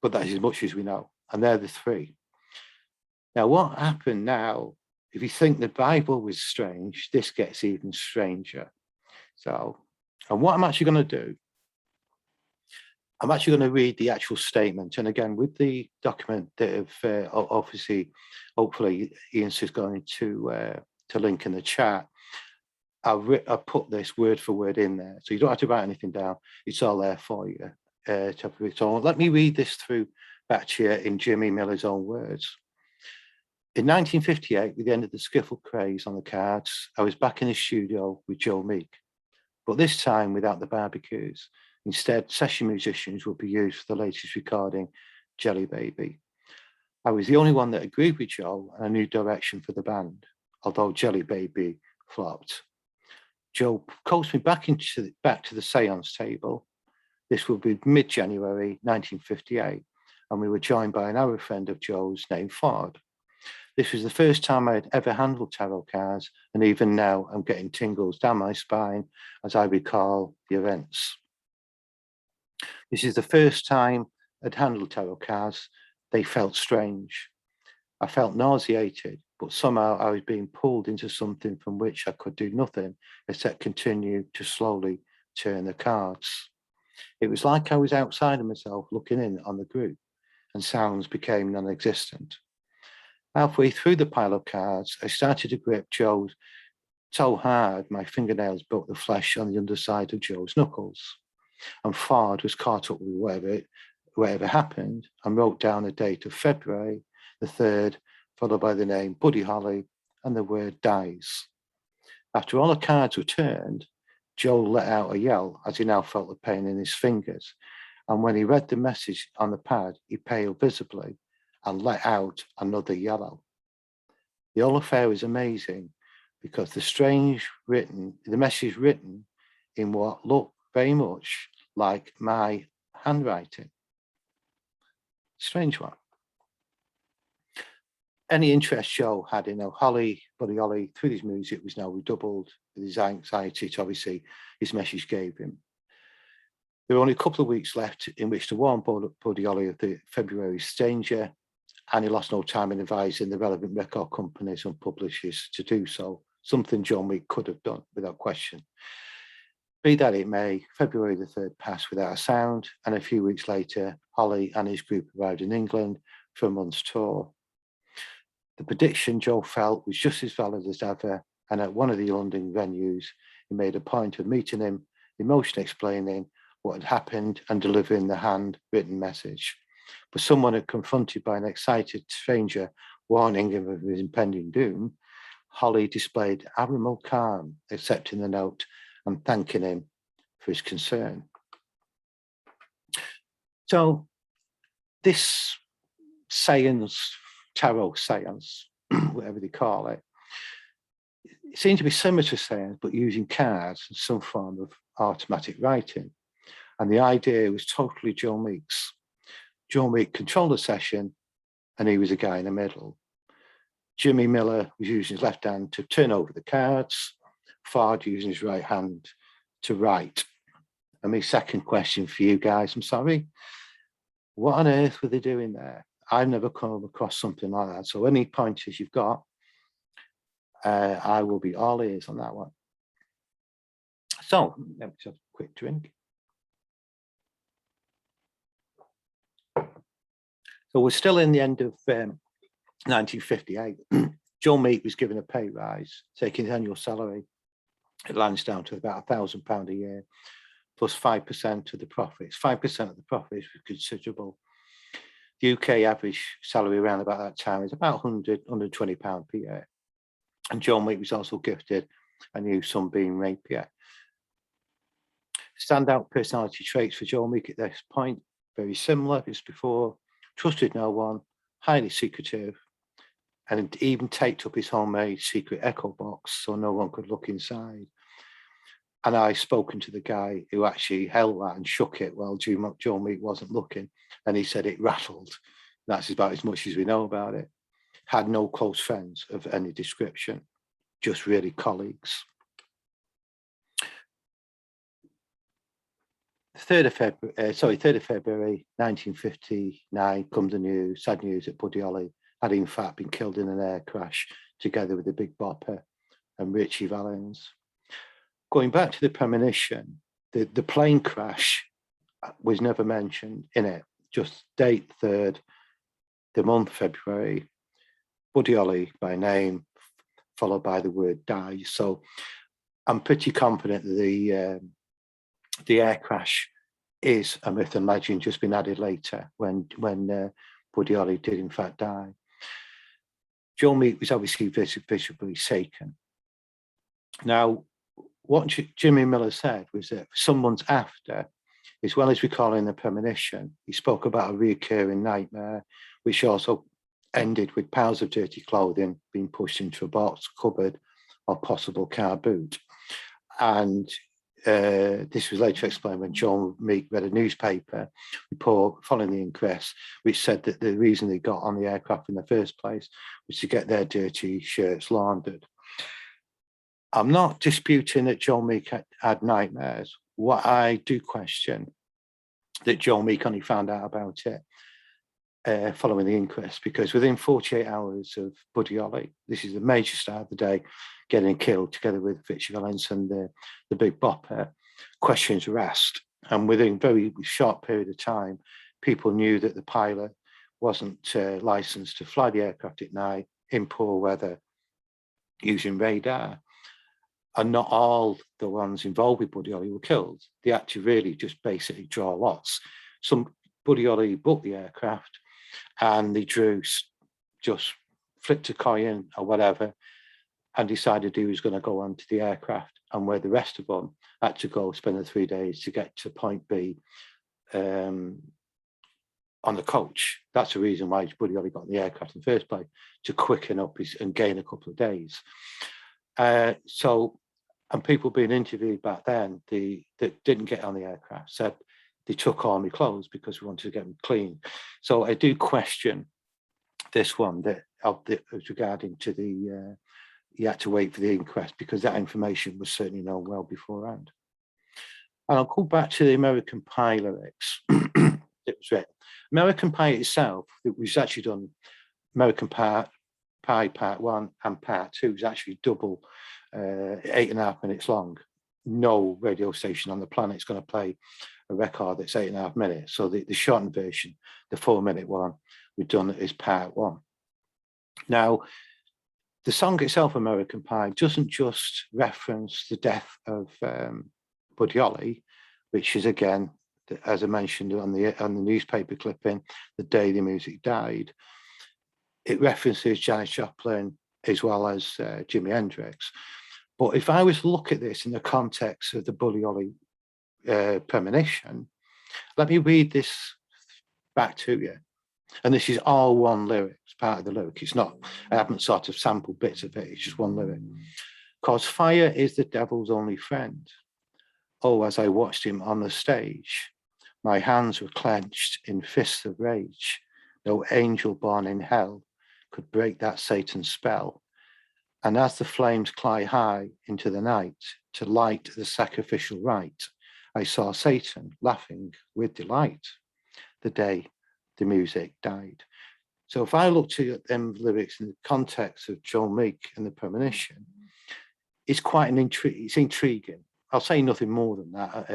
but that's as much as we know. And they're the three. Now, what happened now, if you think the Bible was strange, this gets even stranger. So, and what I'm actually going to do, I'm actually going to read the actual statement. And again, with the document that have obviously, hopefully Ian's is going to link in the chat. I put this word for word in there. So you don't have to write anything down. It's all there for you. So let me read this through back to you in Jimmy Miller's own words. In 1958, with the end of the skiffle craze on the cards, I was back in the studio with Joe Meek, but this time without the barbecues. Instead, session musicians would be used for the latest recording, Jelly Baby. I was the only one that agreed with Joe on a new direction for the band, although Jelly Baby flopped. Joe coaxed me back to the seance table. This would be mid-January 1958, and we were joined by an Arab friend of Joe's named Ford. This was the first time I had ever handled tarot cards, and even now I'm getting tingles down my spine as I recall the events. This is the first time I'd handled tarot cards. They felt strange. I felt nauseated, but somehow I was being pulled into something from which I could do nothing except continue to slowly turn the cards. It was like I was outside of myself looking in on the group, and sounds became non-existent. Halfway through the pile of cards, I started to grip Joe's so hard my fingernails broke the flesh on the underside of Joe's knuckles. And Ford was caught up with whatever happened and wrote down a date of February the 3rd, followed by the name Buddy Holly and the word dies. After all the cards were turned, Joe let out a yell as he now felt the pain in his fingers. And when he read the message on the pad, he paled visibly and let out another yellow. The whole affair was amazing because the message written in what looked very much like my handwriting. Strange one. Any interest Joe had in Buddy Holly through his music was now redoubled with his anxiety to obviously his message gave him. There were only a couple of weeks left in which to warn Buddy Holly of the February danger, and he lost no time in advising the relevant record companies and publishers to do so, something Joe Meek could have done without question. Be that it may, February the 3rd passed without a sound, and a few weeks later, Holly and his group arrived in England for a month's tour. The prediction Joe felt was just as valid as ever, and at one of the London venues, he made a point of meeting him, emotionally explaining what had happened and delivering the handwritten message. but someone had confronted by an excited stranger warning him of his impending doom, Holly displayed admirable calm, accepting the note and thanking him for his concern. So this seance, tarot seance, whatever they call it, it seemed to be similar to seance, but using cards and some form of automatic writing. And the idea was totally Joe Meek's. Joe Meek controlled the session, and he was a guy in the middle. Jimmy Miller was using his left hand to turn over the cards, Ford using his right hand to write. And my second question for you guys, I'm sorry, what on earth were they doing there? I've never come across something like that. So any pointers you've got, I will be all ears on that one. So let me just have a quick drink. So we're still in the end of 1958. Joe Meek was given a pay rise, taking his annual salary. It lands down to about £1,000 a year, plus 5% of the profits. 5% of the profits was considerable. The UK average salary around about that time is about £120 per year. And Joe Meek was also gifted a new Sunbeam rapier. Standout personality traits for Joe Meek at this point, very similar as before. Trusted no one, highly secretive, and even taped up his homemade secret echo box so no one could look inside. And I've spoken to the guy who actually held that and shook it while Joe Meek wasn't looking, and he said it rattled. That's about as much as we know about it. Had no close friends of any description, just really colleagues. 3rd of February 1959 comes the news, sad news that Buddy Holly had in fact been killed in an air crash together with the Big Bopper and Richie Valens. Going back to the premonition, the plane crash was never mentioned in it, just date 3rd, the month February, Buddy Holly by name, followed by the word die. So I'm pretty confident that the air crash is a myth and legend, just been added later when Buddy Holly did in fact die. Joe Meek was obviously visibly shaken. Now, what Jimmy Miller said was that for some months after, as well as recalling the premonition, he spoke about a recurring nightmare, which also ended with piles of dirty clothing being pushed into a box, cupboard, or possible car boot. And this was later explained when Joe Meek read a newspaper report following the inquest, which said that the reason they got on the aircraft in the first place was to get their dirty shirts laundered. I'm not disputing that Joe Meek had nightmares. What I do question that Joe Meek only found out about it following the inquest, because within 48 hours of Buddy Holly, this is the major star of the day, getting killed together with Richie Valens and the Big Bopper, questions were asked. And within a very short period of time, people knew that the pilot wasn't licensed to fly the aircraft at night in poor weather using radar. And not all the ones involved with Buddy Holly were killed. They had to really just basically draw lots. Some Buddy Holly booked the aircraft and they drew, just flipped a coin or whatever, and decided he was going to go onto the aircraft, and where the rest of them had to go spend the 3 days to get to point B on the coach. That's the reason why Buddy Holly got in the aircraft in the first place, to quicken up and gain a couple of days. And people being interviewed back then, that didn't get on the aircraft, said they took army clothes because we wanted to get them clean. So I do question this one that regarding to the you had to wait for the inquest, because that information was certainly known well beforehand. And I'll go back to the American Pie lyrics. It was written. American Pie itself, it was actually done, American Pie Part 1 and Part 2 was actually double, 8.5 minutes long. No radio station on the planet is going to play a record that's 8.5 minutes. So the shortened version, the 4-minute one, we've done as Part 1. Now, the song itself, American Pie, doesn't just reference the death of Buddy Holly, which is again as I mentioned on the newspaper clipping, the day the music died. It references Janis Joplin as well as Jimi Hendrix. But if I was to look at this in the context of the Buddy Holly premonition, let me read this back to you. And this is all one lyric, it's part of the lyric. It's not, I haven't sort of sampled bits of it, it's just one lyric. "'Cause fire is the devil's only friend. Oh, as I watched him on the stage, my hands were clenched in fists of rage. No angel born in hell could break that Satan's spell. And as the flames climb high into the night to light the sacrificial rite, I saw Satan laughing with delight the day the music died." So if I look to them lyrics in the context of Joe Meek and the premonition, it's quite it's intriguing. I'll say nothing more than that.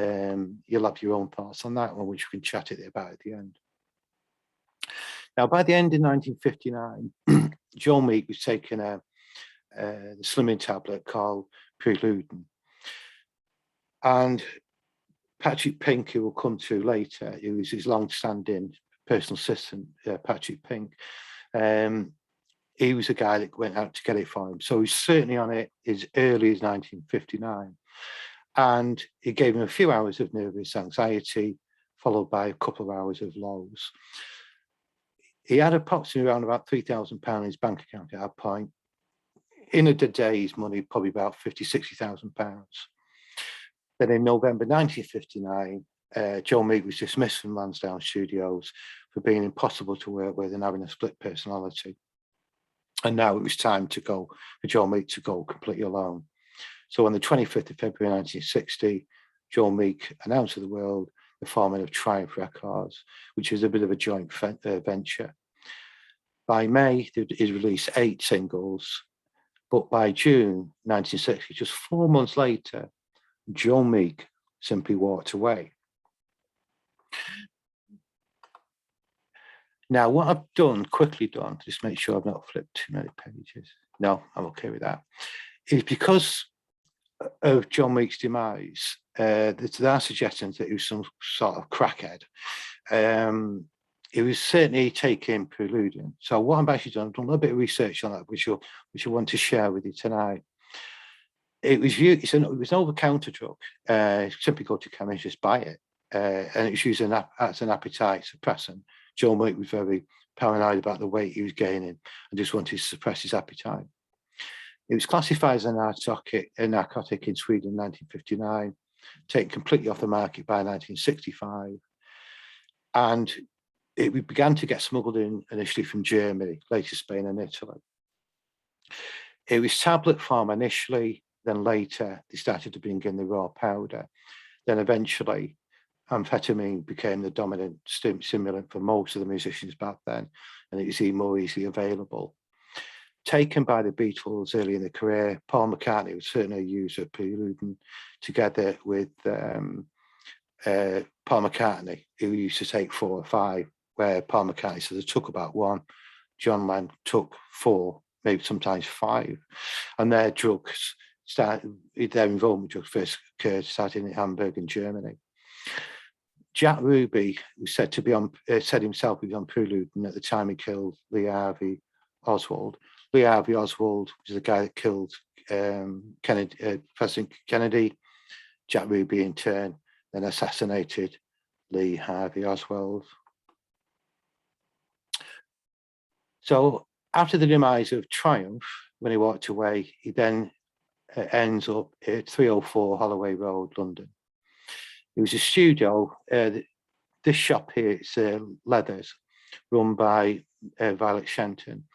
You'll have your own thoughts on that one, which we can chat about at the end. Now, by the end of 1959, Joe Meek was taking a slimming tablet called Preludin. And Patrick Pink, who will come to later, who was his long-standing personal assistant, Patrick Pink, he was a guy that went out to get it for him. So he's certainly on it as early as 1959. And it gave him a few hours of nervous anxiety, followed by a couple of hours of lows. He had approximately around about £3,000 in his bank account at that point. In a day's money, probably about £50,000-60,000. Then in November 1959, Joe Meek was dismissed from Lansdowne Studios for being impossible to work with and having a split personality. And now it was time to go for Joe Meek to go completely alone. So on the 25th of February 1960, Joe Meek announced to the world the forming of Triumph Records, which is a bit of a joint venture. By May, he'd released 8 singles, but by June 1960, just 4 months later, Joe Meek simply walked away. Now, what I've quickly done, just make sure I've not flipped too many pages. No, I'm okay with that. Is because of Joe Meek's demise, there are suggestions that he was some sort of crackhead. He was certainly taking Preludin. So what I've actually done, I've done a little bit of research on that, which I want to share with you tonight. It was an over-the-counter drug. Simply go to chemist, just buy it, and it's used as an appetite suppressant. Joe Meek was very paranoid about the weight he was gaining and just wanted to suppress his appetite. It was classified as a narcotic in Sweden in 1959, taken completely off the market by 1965, and it began to get smuggled in initially from Germany, later Spain and Italy. It was tablet form initially, then later they started to bring in the raw powder. Then eventually amphetamine became the dominant stimulant for most of the musicians back then, and it was more easily available. Taken by the Beatles early in their career, Paul McCartney was certainly a user of Preludin, together with Paul McCartney, who used to take 4 or 5, where Paul McCartney says it took about 1, John Lennon took 4, maybe sometimes 5, and their involvement with drugs first occurred starting in Hamburg in Germany. Jack Ruby was said himself to be on Preludin at the time he killed Lee Harvey Oswald. Lee Harvey Oswald was the guy that killed President Kennedy. Jack Ruby, in turn, then assassinated Lee Harvey Oswald. So after the demise of Triumph, when he walked away, he then ends up at 304 Holloway Road, London. It was a studio. This shop here, it's Leathers, run by Violet Shenton.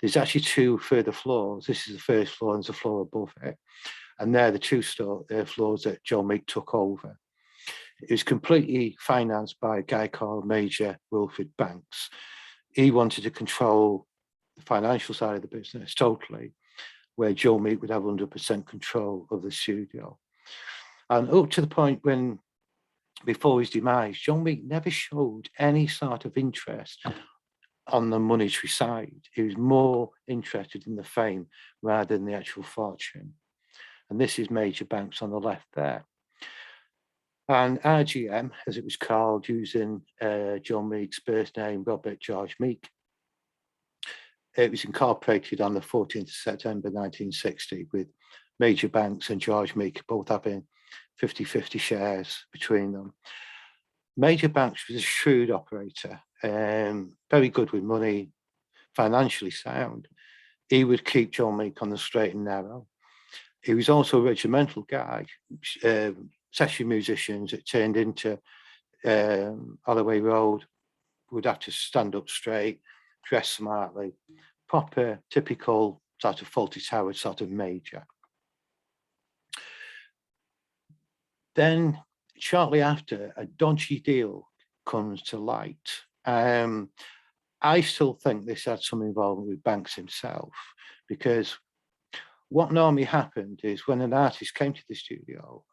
There's actually 2 further floors. This is the first floor, and there's a floor above it. And they're the 2 floors that Joe Meek took over. It was completely financed by a guy called Major Wilfred Banks. He wanted to control the financial side of the business totally, where Joe Meek would have 100% control of the studio. And up to the point when, before his demise, Joe Meek never showed any sort of interest on the monetary side. He was more interested in the fame rather than the actual fortune. And this is Major Banks on the left there. And RGM, as it was called, using Joe Meek's birth name, Robert George Meek, it was incorporated on the 14th of September 1960, with major banks and George Meek both having 50-50 shares between them. Major Banks was a shrewd operator, very good with money, financially sound. He would keep Joe Meek on the straight and narrow. He was also a regimental guy, session musicians. It turned into Holloway Road would have to stand up straight, dress smartly, proper, typical sort of Fawlty Towers sort of major. Then shortly after, a dodgy deal comes to light. I still think this had some involvement with Banks himself, because what normally happened is when an artist came to the studio,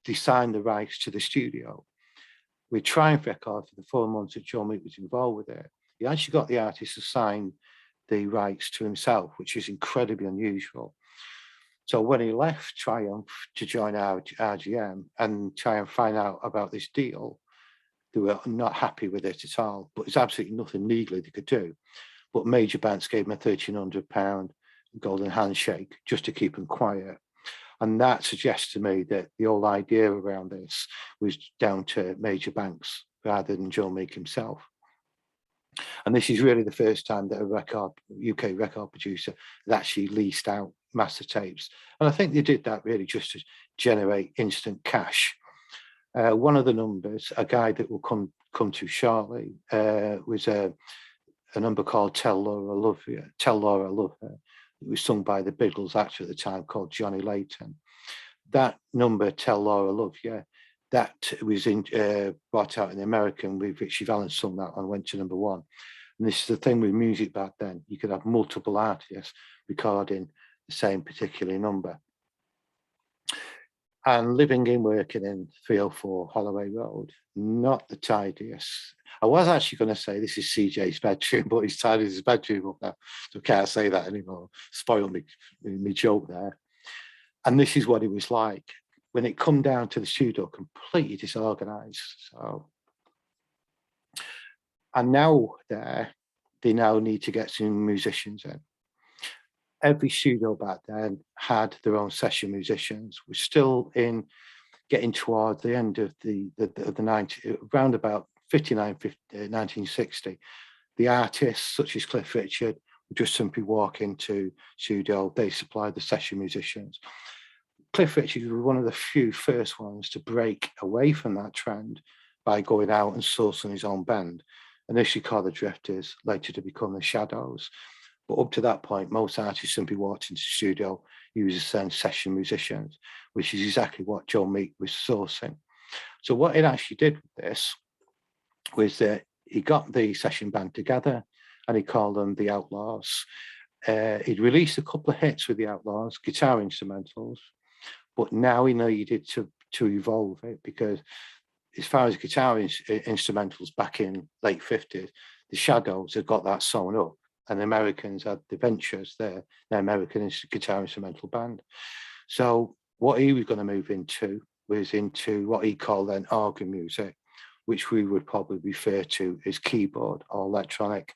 they signed the rights to the studio. With Triumph Records, for the 4 months that Joe Meek was involved with it, he actually got the artist to sign the rights to himself, which is incredibly unusual. So when he left Triumph to join RGM and try and find out about this deal, they were not happy with it at all. But there's absolutely nothing legally they could do. But Major Banks gave him a £1,300 golden handshake just to keep him quiet. And that suggests to me that the whole idea around this was down to Major Banks rather than Joe Meek himself. And this is really the first time that a UK record producer has actually leased out master tapes. And I think they did that really just to generate instant cash. One of the numbers, a guy that will come to shortly, was a number called Tell Laura I Love You. Tell Laura I Love Her. It was sung by the Beatles actor at the time called Johnny Layton. That number, Tell Laura I Love You, that was brought out in the American with Richie Valens sung that and went to #1. And this is the thing with music back then. You could have multiple artists recording the same particular number. And living and working in 304 Holloway Road, not the tidiest. I was actually going to say this is CJ's bedroom, but he's tidied his bedroom up now, so I can't say that anymore. Spoiled me joke there. And this is what it was like when it come down to the studio, completely disorganized. So, and now they now need to get some musicians in. Every studio back then had their own session musicians. We're still getting towards the end of the 90s, around about 1960. The artists such as Cliff Richard would just simply walk into studio. They supplied the session musicians. Cliff Richard was one of the few first ones to break away from that trend by going out and sourcing his own band. Initially called the Drifters, later to become the Shadows. But up to that point, most artists simply walked into the studio, used session musicians, which is exactly what Joe Meek was sourcing. So what it actually did with this was that he got the session band together and he called them the Outlaws. He'd released a couple of hits with the Outlaws, guitar instrumentals, but now he needed to evolve it, because as far as guitar instrumentals back in late 50s, the Shadows had got that sewn up. And the Americans had the Ventures, their American guitar instrumental band. So what he was going to move into was into what he called then organ music, which we would probably refer to as keyboard or electronic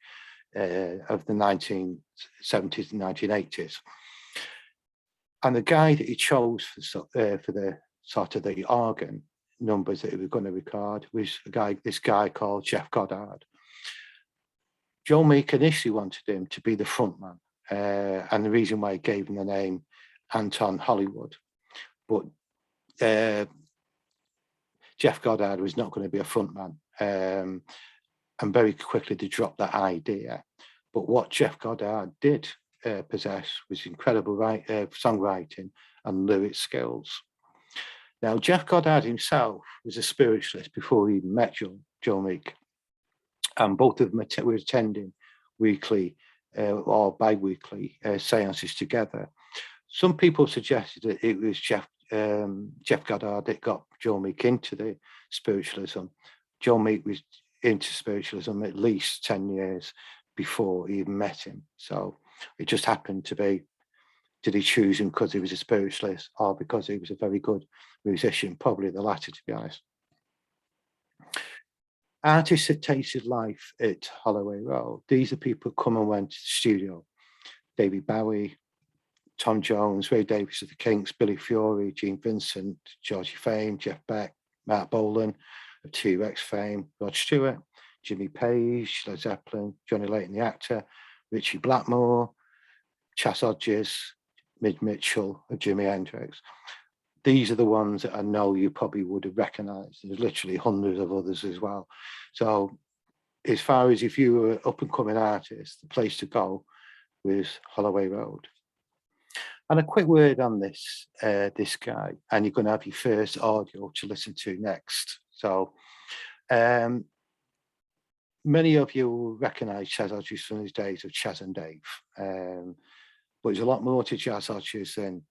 of the 1970s and 1980s. And the guy that he chose for the sort of the organ numbers that he was going to record was this guy called Jeff Goddard. Joe Meek initially wanted him to be the frontman, and the reason why he gave him the name Anton Hollywood. But Jeff Goddard was not going to be a frontman, and very quickly they dropped that idea. But what Jeff Goddard did possess was incredible songwriting and lyric skills. Now, Jeff Goddard himself was a spiritualist before he even met Joe Meek. And both of them were attending weekly or bi-weekly seances together. Some people suggested that it was Jeff Goddard that got Joe Meek into the spiritualism. Joe Meek was into spiritualism at least 10 years before he even met him. So it just happened to be did he choose him because he was a spiritualist or because he was a very good musician? Probably the latter, to be honest. Artists that tasted life at Holloway Road, these are people who come and went to the studio. David Bowie, Tom Jones, Ray Davies of the Kinks, Billy Fury, Gene Vincent, Georgie Fame, Jeff Beck, Mark Bolan of T-Rex fame, Rod Stewart, Jimmy Page, Led Zeppelin, Johnny Layton the actor, Richie Blackmore, Chas Hodges, Midge Mitchell of Jimi Hendrix. These are the ones that I know you probably would have recognised. There's literally hundreds of others as well. So as far as if you were an up-and-coming artist, the place to go was Holloway Road. And a quick word on this this guy, and you're going to have your first audio to listen to next. So many of you will recognise Chas Hodges from his days of Chas and Dave. But there's a lot more to Chas Hodges than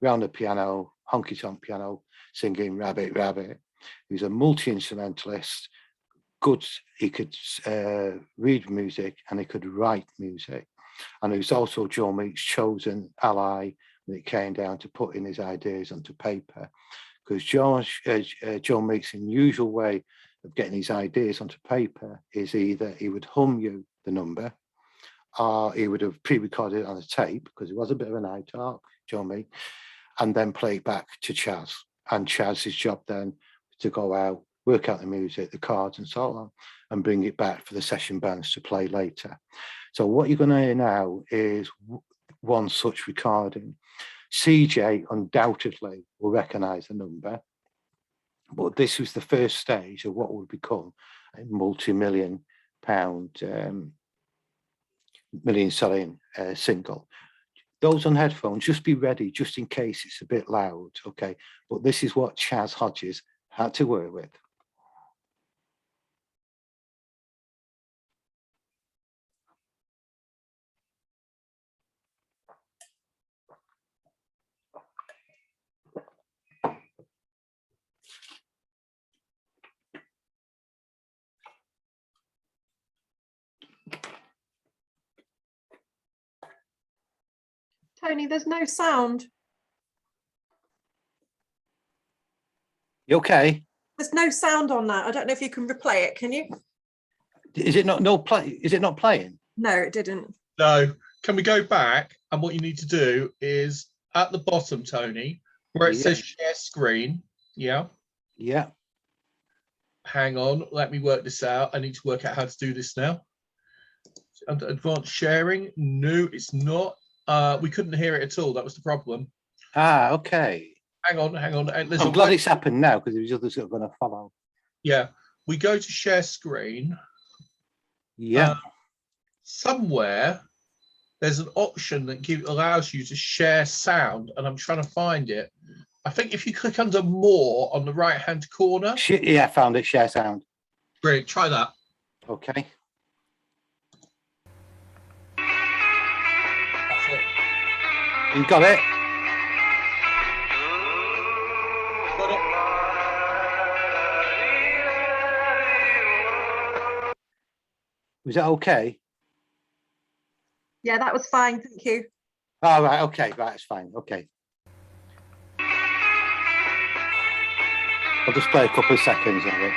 round the piano, honky-tonk piano, singing Rabbit, Rabbit. He was a multi-instrumentalist, good, he could read music and he could write music. And he was also Joe Meek's chosen ally when it came down to putting his ideas onto paper. Because Joe Meek's unusual way of getting his ideas onto paper is either he would hum you the number, or he would have pre-recorded it on a tape, because he was a bit of an eye talk, Joe Meek, and then play it back to Chas. And Chas's job then was to go out, work out the music, the chords and so on, and bring it back for the session bands to play later. So what you're going to hear now is one such recording. CJ undoubtedly will recognise the number, but this was the first stage of what would become a multi-million pound, million selling single. Those on headphones, just be ready, just in case it's a bit loud, okay? But this is what Chas Hodges had to work with. Tony, there's no sound. You okay? There's no sound on that. I don't know if you can replay it. Can you? Is it not playing? No, it didn't. No. Can we go back? And what you need to do is at the bottom, Tony, where it says share screen. Yeah. Yeah. Hang on. Let me work this out. I need to work out how to do this now. Under advanced sharing. No, it's not. We couldn't hear it at all. That was the problem. Ah, okay. Hang on. I'm glad it's happened now, because there's others that are going to follow. Yeah. We go to share screen. Yeah. Somewhere there's an option that allows you to share sound, and I'm trying to find it. I think if you click under more on the right hand corner. Yeah, found it. Share sound. Great. Try that. Okay. That's it. You got it? Got it. Was that okay? Yeah, that was fine. Thank you. Oh, right. Okay. Right. It's fine. Okay. I'll just play a couple of seconds of it.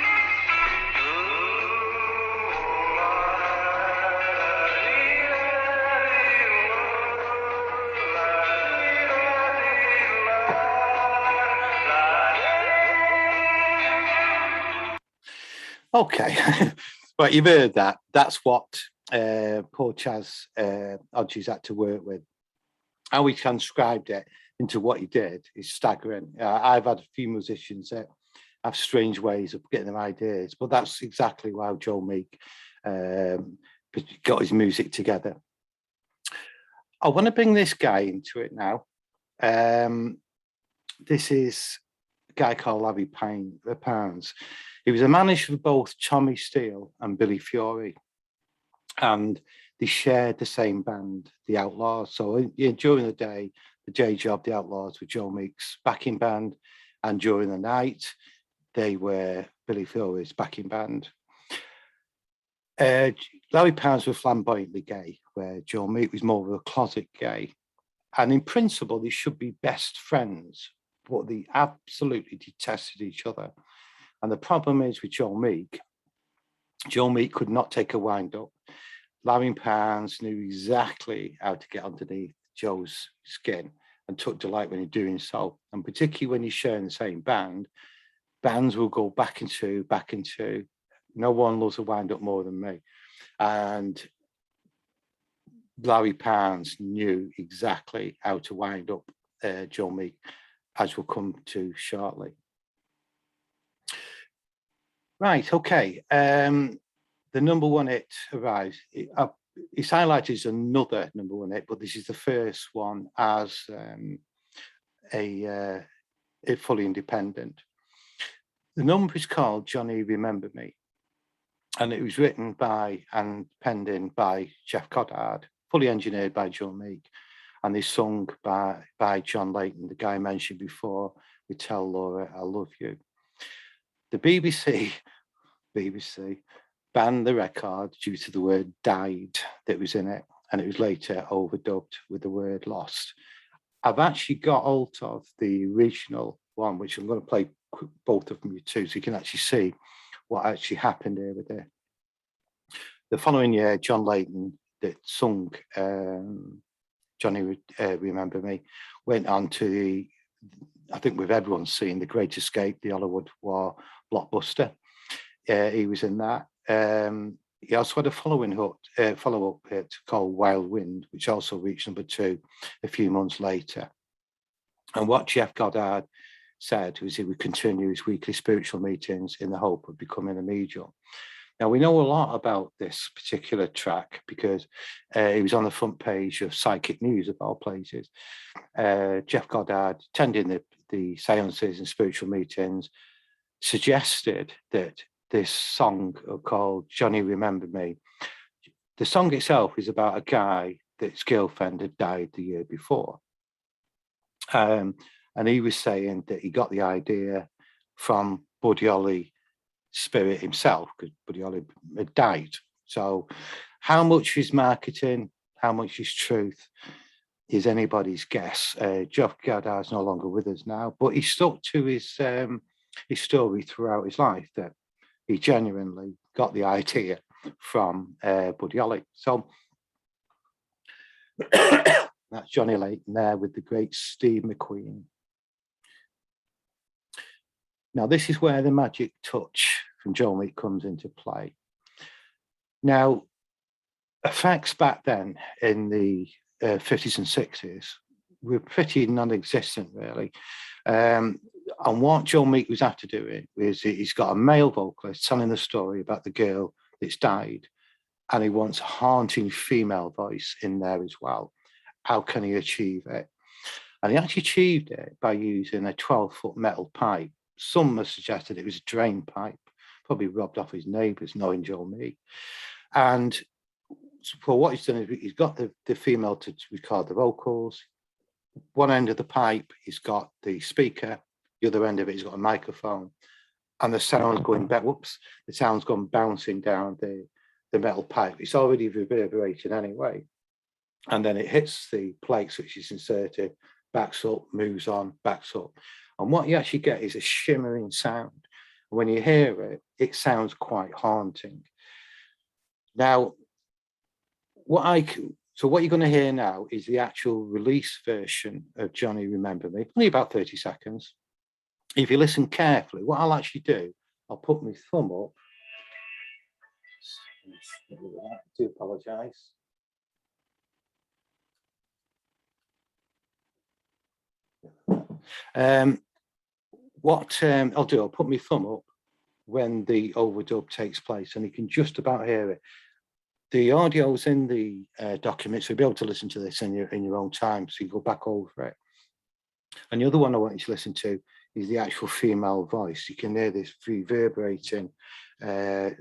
Okay. Right, you've heard that. That's what poor Chas Hodges had to work with. How he transcribed it into what he did is staggering. I've had a few musicians that have strange ways of getting their ideas, but that's exactly how Joe Meek got his music together. I want to bring this guy into it now. This is a guy called Larry Pounds. He was a manager for both Tommy Steele and Billy Fury, and they shared the same band, the Outlaws. So during the day job, the Outlaws were Joe Meek's backing band, and during the night, they were Billy Fury's backing band. Larry Pounds was flamboyantly gay, where Joe Meek was more of a closet gay. And in principle, they should be best friends, but they absolutely detested each other. And the problem is with Joe Meek could not take a wind up. Larry Parnes knew exactly how to get underneath Joe's skin and took delight when he's doing so. And particularly when he's sharing the same band, bands will go back into. No one loves a wind up more than me. And Larry Parnes knew exactly how to wind up Joe Meek, as we'll come to shortly. Right, okay. The number one hit arrives. It's highlighted as another number one hit, but this is the first one as a fully independent. The number is called Johnny Remember Me, and it was written by and penned in by Jeff Goddard, fully engineered by Joe Meek, and is sung by John Layton, the guy I mentioned before, with Tell Laura I Love You. The BBC banned the record due to the word died that was in it, and it was later overdubbed with the word lost. I've actually got hold of the original one, which I'm going to play both of them you too, so you can actually see what actually happened here with it. The following year, John Layton, that sung Johnny Remember Me, went on to I think with everyone seen The Great Escape, the Hollywood War blockbuster. He was in that. He also had a follow-up hit called Wild Wind, which also reached number 2 a few months later. And what Jeff Goddard said was he would continue his weekly spiritual meetings in the hope of becoming a medium. Now, we know a lot about this particular track because he was on the front page of Psychic News, of all places. Jeff Goddard, attending the seances and spiritual meetings, suggested that this song called Johnny Remember Me, the song itself is about a guy that's girlfriend had died the year before. And he was saying that he got the idea from Buddy Holly spirit himself, because Buddy Holly had died. So how much is marketing, how much is truth, is anybody's guess. Jeff Goddard's no longer with us now, but he stuck to his story throughout his life, that he genuinely got the idea from Buddy Holly. So that's Johnny Layton there with the great Steve McQueen. Now, this is where the magic touch from Joe Meek comes into play. Now, effects back then in the 50s and 60s were pretty non-existent, really. And what Joe Meek was after doing is he's got a male vocalist telling the story about the girl that's died, and he wants a haunting female voice in there as well. How can he achieve it? And he actually achieved it by using a 12-foot metal pipe. Some have suggested it was a drain pipe, probably robbed off his neighbours, knowing Joe Meek. And for what he's done is he's got the female to record the vocals. One end of the pipe, he's got the speaker. The other end of it, he's got a microphone. And the sound's going back, the sound's gone bouncing down the metal pipe. It's already reverberating anyway. And then it hits the plates, which is inserted, backs up, moves on, backs up. And what you actually get is a shimmering sound. When you hear it, it sounds quite haunting. Now, what you're going to hear now is the actual release version of Johnny Remember Me, only about 30 seconds. If you listen carefully, what I'll actually do, I'll put my thumb up. I do apologise. What I'll do, I'll put my thumb up when the overdub takes place, and you can just about hear it. The audio's in the document, so you'll be able to listen to this in your own time, so you go back over it. And the other one I want you to listen to is the actual female voice. You can hear this reverberating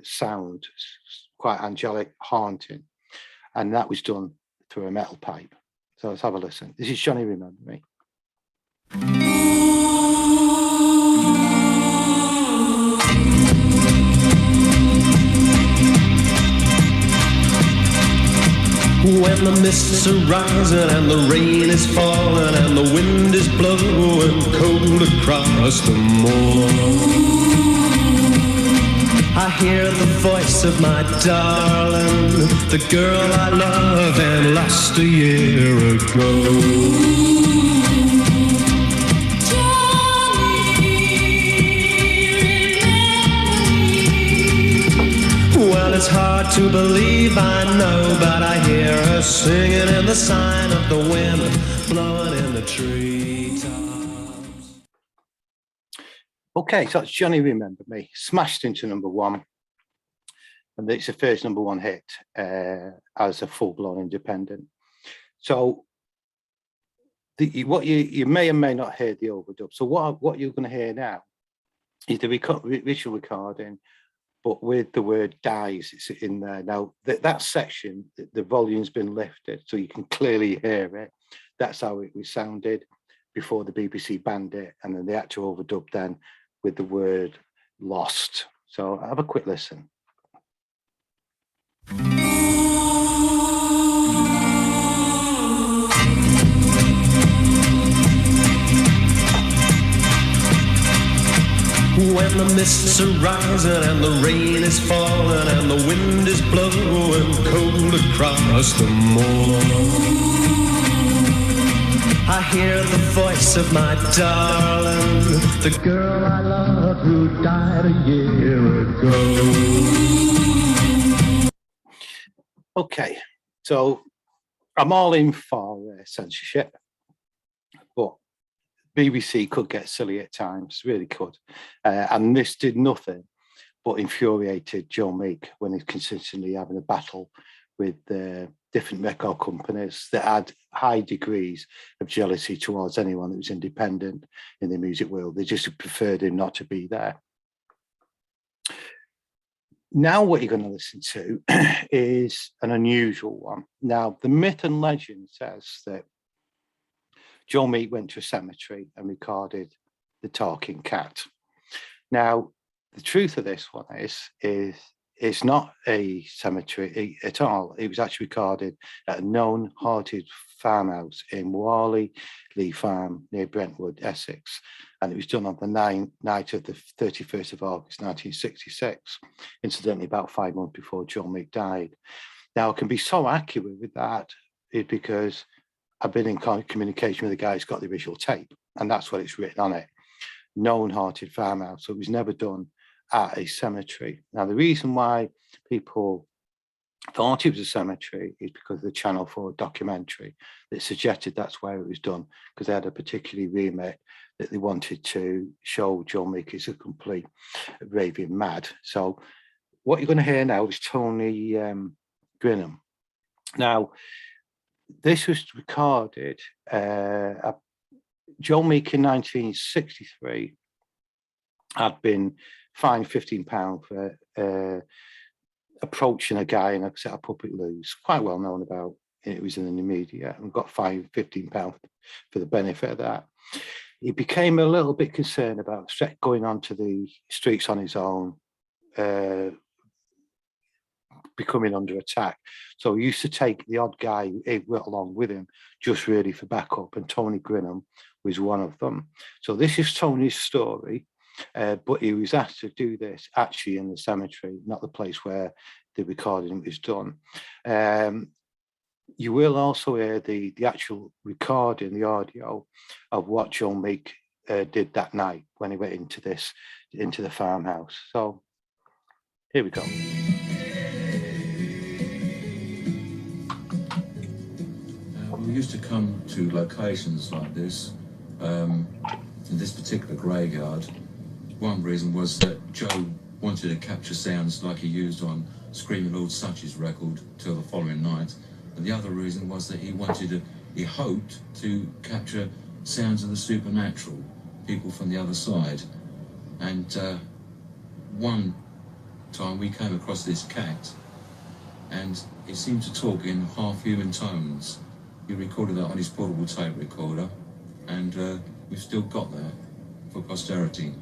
sound, quite angelic, haunting, and that was done through a metal pipe. So let's have a listen. This is Johnny Remember Me. When the mists are rising and the rain is falling and the wind is blowing cold across the moor, I hear the voice of my darling, the girl I love and lost a year ago. Well, it's hard to believe, I know, but I hear her singing in the sign of the wind blowing in the treetops. Okay, so it's Johnny Remember Me, smashed into #1, and it's the first #1 hit as a full-blown independent. So what you may or may not hear the overdub. So what you're going to hear now is the visual recording, but with the word dies, it's in there. Now, that section, the volume's been lifted, so you can clearly hear it. That's how it was sounded before the BBC banned it, and then the actual overdub then with the word lost. So have a quick listen. When the mists are rising and the rain is falling and the wind is blowing cold across the moor, I hear the voice of my darling, the girl I love who died a year ago. Okay, so I'm all in for censorship, but BBC could get silly at times, really could. And this did nothing but infuriated Joe Meek when he's consistently having a battle with different record companies that had high degrees of jealousy towards anyone that was independent in the music world. They just preferred him not to be there. Now what you're going to listen to is an unusual one. Now, the myth and legend says that Joe Meek went to a cemetery and recorded the talking cat. Now, the truth of this one is it's not a cemetery at all. It was actually recorded at a known haunted farmhouse in Warley Lee Farm near Brentwood, Essex. And it was done on the night of the 31st of August, 1966, incidentally about 5 months before Joe Meek died. Now, I can be so accurate with that is because I've been in communication with the guy who's got the original tape, and that's what it's written on it. Known haunted farmhouse. So it was never done at a cemetery. Now, the reason why people thought it was a cemetery is because of the Channel 4 documentary that suggested that's where it was done, because they had a particular remake that they wanted to show Joe Meek as a complete raving mad. So what you're going to hear now is Tony Grinham. Now, this was recorded, Joe Meek in 1963 had been fined £15 for approaching a guy in a set of puppet loos, quite well known about. It was in the media, and got fined £15 for the benefit of that. He became a little bit concerned about going onto the streets on his own, becoming under attack. So he used to take the odd guy along with him just really for backup, and Tony Grinham was one of them. So this is Tony's story, but he was asked to do this actually in the cemetery, not the place where the recording was done. You will also hear the actual recording, the audio of what Joe Meek did that night when he went into the farmhouse. So here we go. We used to come to locations like this, in this particular graveyard. One reason was that Joe wanted to capture sounds like he used on Screaming Lord Sutch's record till the following night. And the other reason was that he hoped to capture sounds of the supernatural, people from the other side. And one time we came across this cat, and it seemed to talk in half-human tones. He recorded that on his portable tape recorder, and we've still got that for posterity.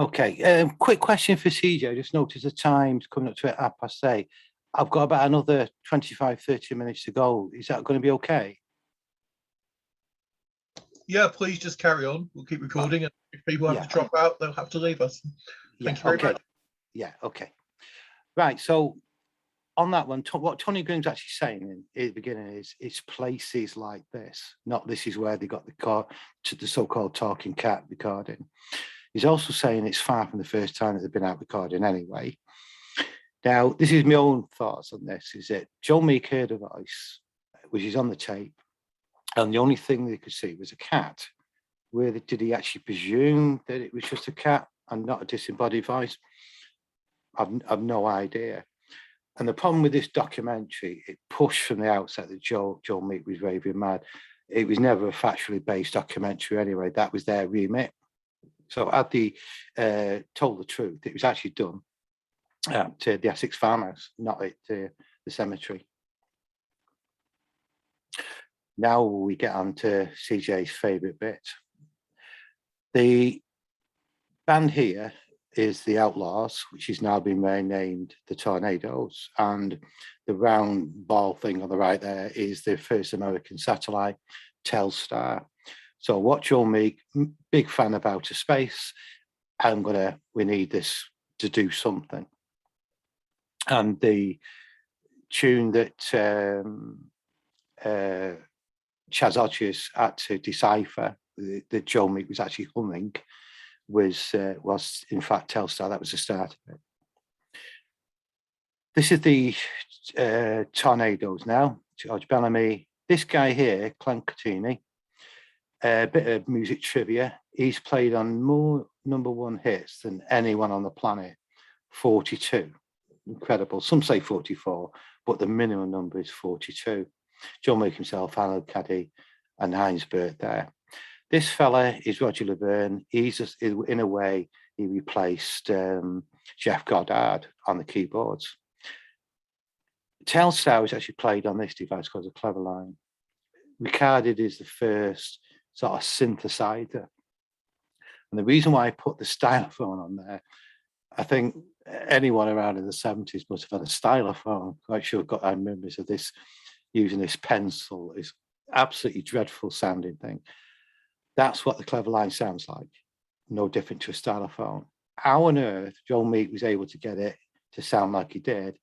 Okay, quick question for CJ. I just noticed the time's coming up to 8:30. I've got about another 25, 30 minutes to go. Is that going to be okay? Yeah, please just carry on. We'll keep recording, and if people have Yeah. to drop out, they'll have to leave us. Thank you very okay. much. Yeah, okay. Right, so on that one, what Tony Groom's actually saying in the beginning is it's places like this, not this is where they got the so-called talking cat recording. He's also saying it's far from the first time that they've been out recording anyway. Now, this is my own thoughts on this, is that Joe Meek heard a voice, which is on the tape, and the only thing they could see was a cat. Did he actually presume that it was just a cat and not a disembodied voice? I've no idea. And the problem with this documentary, it pushed from the outset that Joe Meek was raving mad. It was never a factually based documentary anyway. That was their remit. So had they told the truth, it was actually done to the Essex farmhouse, not at the cemetery. Now we get on to CJ's favourite bit. The band here is the Outlaws, which has now been renamed the Tornadoes, and the round ball thing on the right there is the first American satellite, Telstar. So what Joe Meek, big fan of outer space, we need this to do something. And the tune that Chaz Hodges had to decipher, that Joe Meek was actually humming, was in fact Telstar. That was the start of it. This is the Tornadoes now. George Bellamy. This guy here, Clem Catini, a bit of music trivia. He's played on more #1 hits than anyone on the planet, 42. Incredible. Some say 44, but the minimum number is 42. Joe Meek himself, Alan Caddy, and Heinz Burt there. This fella is Roger Laverne. He's just, in a way, he replaced Jeff Goddard on the keyboards. Telstar was actually played on this device called a Cleverline. Recorded is the first sort of synthesizer. And the reason why I put the stylophone on there, I think anyone around in the 70s must have had a stylophone. Quite sure I've got memories of this, using this pencil, this absolutely dreadful sounding thing. That's what the Cleverline sounds like, no different to a stylophone. How on earth Joe Meek was able to get it to sound like he did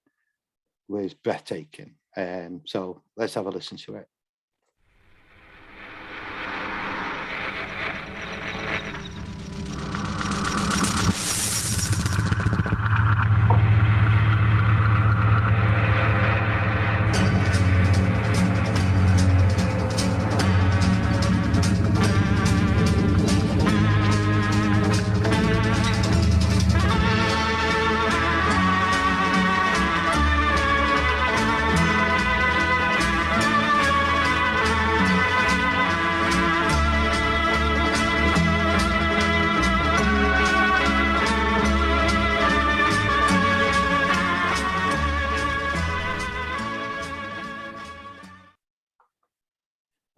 was breathtaking. So let's have a listen to it.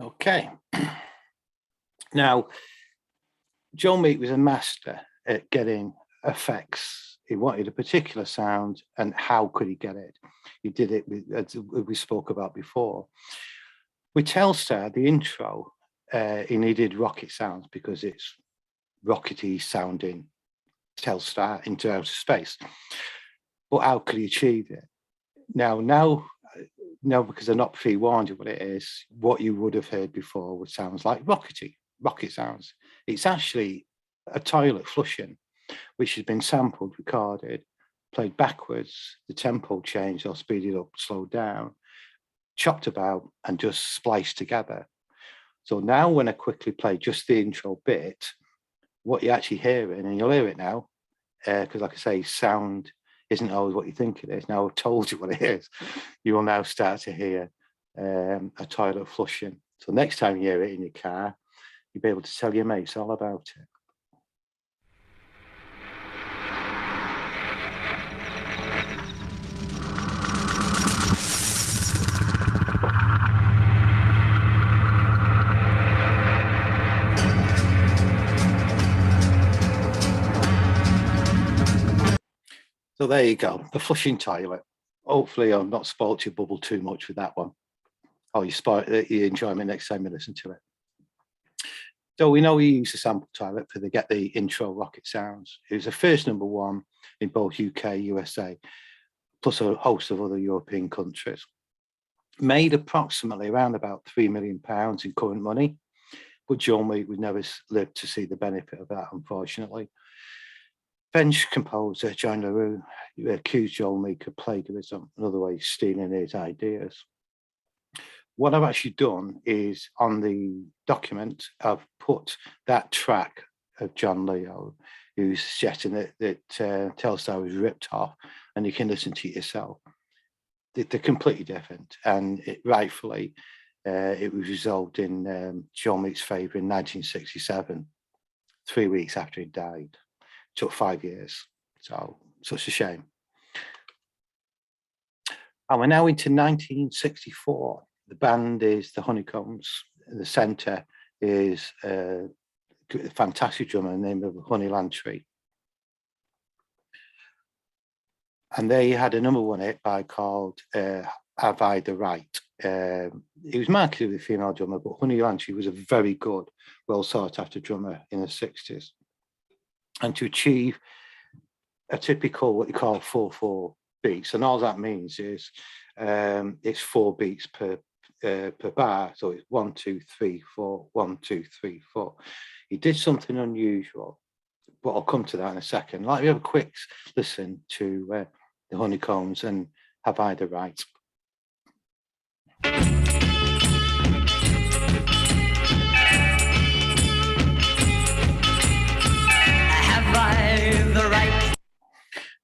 Okay. Now, Joe Meek was a master at getting effects. He wanted a particular sound, and how could he get it? He did it with, as we spoke about before. With Telstar, the intro, he needed rocket sounds because it's rockety sounding Telstar into outer space. But how could he achieve it? Now, because they're not pre-warned of what it is, what you would have heard before would sound like rocket sounds. It's actually a toilet flushing, which has been sampled, recorded, played backwards, the tempo changed or speeded up, slowed down, chopped about, and just spliced together. So now when I quickly play just the intro bit, what you're actually hearing, and you'll hear it now, because like I say, sound isn't always what you think it is. Now I've told you what it is, you will now start to hear a toilet flushing. So next time you hear it in your car, you'll be able to tell your mates all about it. So there you go, the flushing toilet. Hopefully I've not spoiled your bubble too much with that one. Oh, you enjoy me next time you listen to it. So we know we use the sample toilet for the get the intro rocket sounds. It was the first #1 in both UK, USA, plus a host of other European countries. Made approximately around about £3 million in current money, but Joe Meek would never live to see the benefit of that, unfortunately. French composer Jean Leroux accused Joe Meek of plagiarism, in other ways stealing his ideas. What I've actually done is on the document, I've put that track of John Leo, who's suggesting that Telstar was ripped off, and you can listen to it yourself. They're completely different, and rightfully, it was resolved in Joe Meek's favour in 1967, 3 weeks after he died. It took 5 years, so such a shame. And we're now into 1964. The band is the Honeycombs. The centre is a fantastic drummer named Honey Lantry. And they had a #1 hit by called Have I the Right? It was marketed with a female drummer, but Honey Lantry was a very good, well sought after drummer in the 60s. And to achieve a typical, what you call 4/4 beats, and all that means is it's 4 beats per bar, so it's 1 2 3 4, 1 2 3 4. He did something unusual, but I'll come to that in a second. Like, we have a quick listen to the Honeycombs and Have I the Right? Have I the right?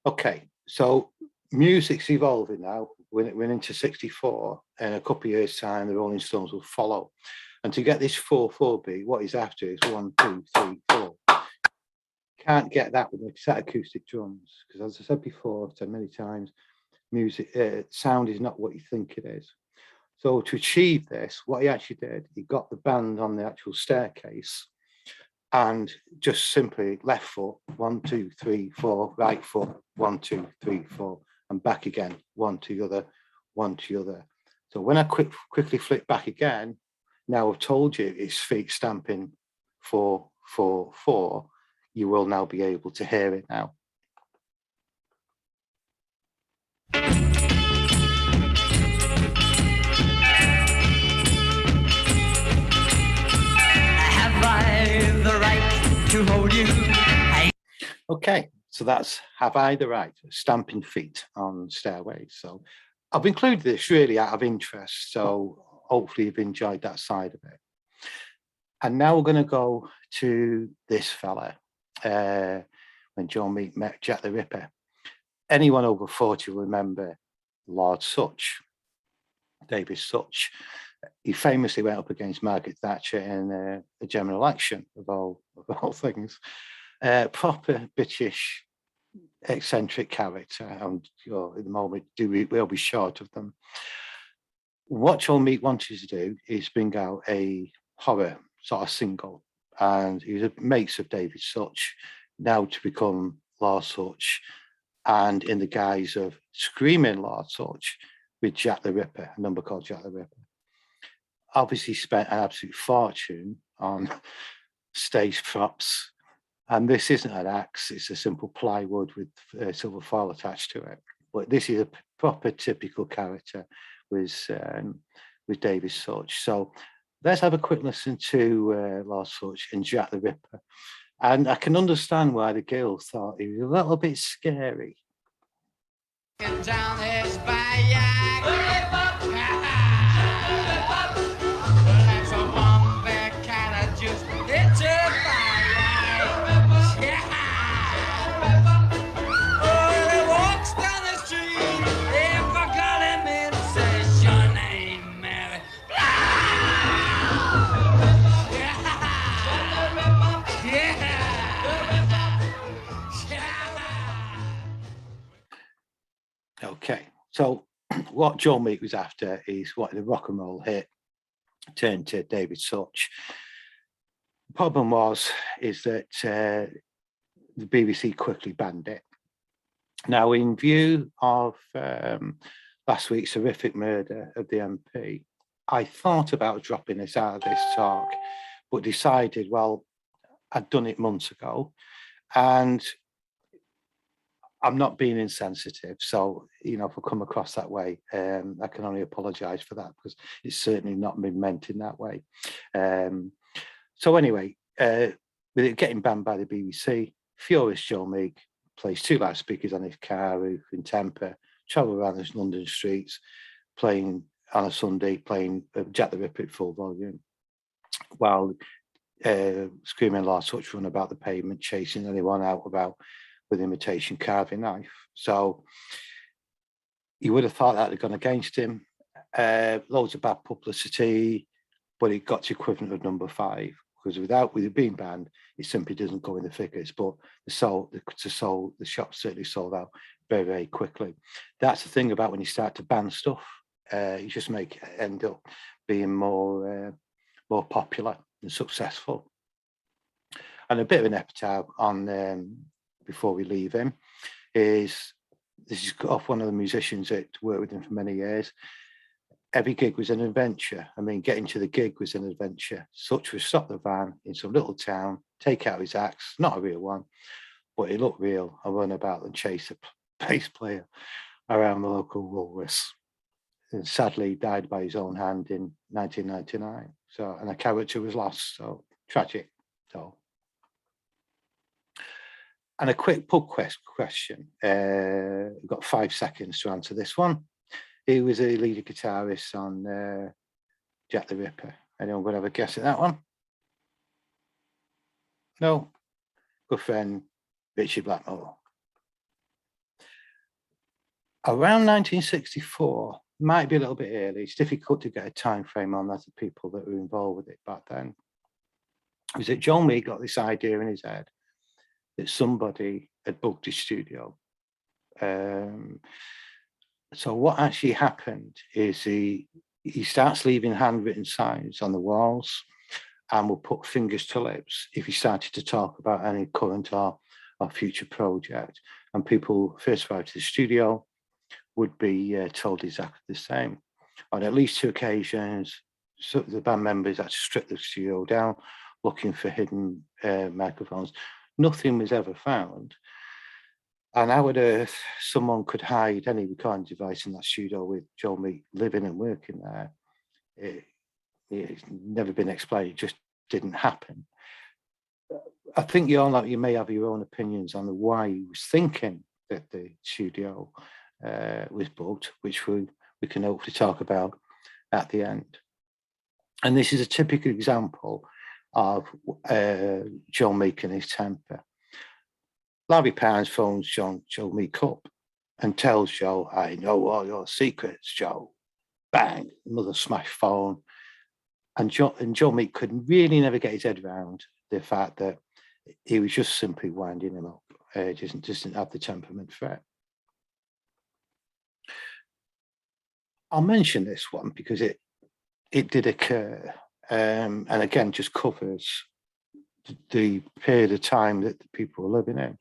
Okay, so music's evolving now. We're into 64, and a couple of years' time, the Rolling Stones will follow. And to get this 4/4 beat, what he's after is 1 2 3 4. Can't get that with a set acoustic drums, because as I said before, I've said many times, music sound is not what you think it is. So to achieve this, what he actually did, he got the band on the actual staircase and just simply left foot 1 2 3 4, right foot 1 2 3 4, and back again 1 to the other, 1 to the other. So when I quickly flick back again, now I've told you it's feet stamping 4 4 4. You will now be able to hear it now. Have I the right to hold you? Okay, so that's Have I the Right? Stamping feet on stairways. So I've included this really out of interest, so hopefully you've enjoyed that side of it. And now we're going to go to this fella, when Joe Meek met Jack the Ripper. Anyone over 40 will remember Lord Sutch, David Sutch. He famously went up against Margaret Thatcher in a general election, of all things. Proper British eccentric character, and at the moment we'll be short of them. What Joe Meek wanted to do is bring out a horror sort of single, and he was mates of David Sutch, now to become Lord Sutch, and in the guise of Screaming Lord Sutch with Jack the Ripper, a number called Jack the Ripper. Obviously spent an absolute fortune on stage props, and this isn't an axe, it's a simple plywood with silver foil attached to it. But this is a proper typical character with David Sutch. So let's have a quick listen to Lord Sutch and Jack the Ripper. And I can understand why the girls thought he was a little bit scary. Down this bayou. That's a one that kind of just hits it Oh, he walks down the street. If I got him in, says your name, Mary. Okay, so what Joe Meek was after is what the rock and roll hit turned to David Sutch. The problem is that the BBC quickly banned it, Now, in view of last week's horrific murder of the MP, I thought about dropping this out of this talk, but decided, well, I'd done it months ago, and I'm not being insensitive. So, you know, if I come across that way, I can only apologise for that, because it's certainly not been meant in that way. So anyway, with it getting banned by the BBC, furious Joe Meek plays 2 loudspeakers on his car roof in temper, travel around the London streets, playing on a Sunday, playing Jack the Ripper at full volume, while screaming a large touch run about the pavement, chasing anyone out about with imitation carving knife. So you would have thought that had gone against him. Loads of bad publicity, but it got to equivalent of number 5, because with it being banned, it simply doesn't go in the figures. But the shop certainly sold out very, very quickly. That's the thing about when you start to ban stuff, you just end up being more popular and successful. And a bit of an epitaph on before we leave him is, this is off one of the musicians that worked with him for many years. Every gig was an adventure. I mean, getting to the gig was an adventure. Such was stop the van in some little town, take out his axe, not a real one, but it looked real, and run about and chase a bass player around the local Woolworths. And sadly died by his own hand in 1999. So, and a character was lost, so tragic. So, and a quick pub question. We've got 5 seconds to answer this one. He was a lead guitarist on Jack the Ripper. Anyone going to have a guess at that one? No? Good friend, Richard Blackmore. Around 1964, might be a little bit early. It's difficult to get a time frame on that of people that were involved with it back then. Was that Joe Meek got this idea in his head that somebody had booked his studio. So what actually happened is he starts leaving handwritten signs on the walls, and will put fingers to lips if he started to talk about any current or future project. And people first arrived to the studio would be told exactly the same. On at least 2 occasions, so the band members had to strip the studio down, looking for hidden microphones. Nothing was ever found. And how on earth someone could hide any recording device in that studio with Joe Meek living and working there? It's never been explained. It just didn't happen. I think you may have your own opinions on why he was thinking that the studio was booked, which we can hopefully talk about at the end. And this is a typical example of Joe Meek and his temper. Larry Pounds phones Joe Meek up and tells Joe, "I know all your secrets, Joe." Bang, another smash phone. And Joe Meek could really never get his head around the fact that he was just simply winding him up. Just didn't have the temperament for it. I'll mention this one because it did occur, and again just covers the period of time that the people were living in.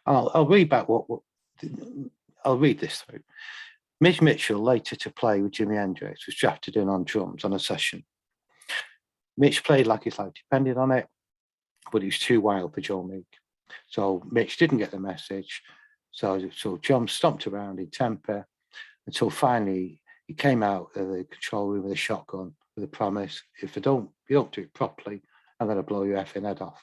I'll read back I'll read this through. Mitch Mitchell, later to play with Jimi Hendrix, was drafted in on drums on a session. Mitch played like his life depended on it, but he was too wild for Joe Meek. So Mitch didn't get the message. So John stomped around in temper until finally he came out of the control room with a shotgun with a promise: if you don't do it properly, I'm going to blow your effing head off.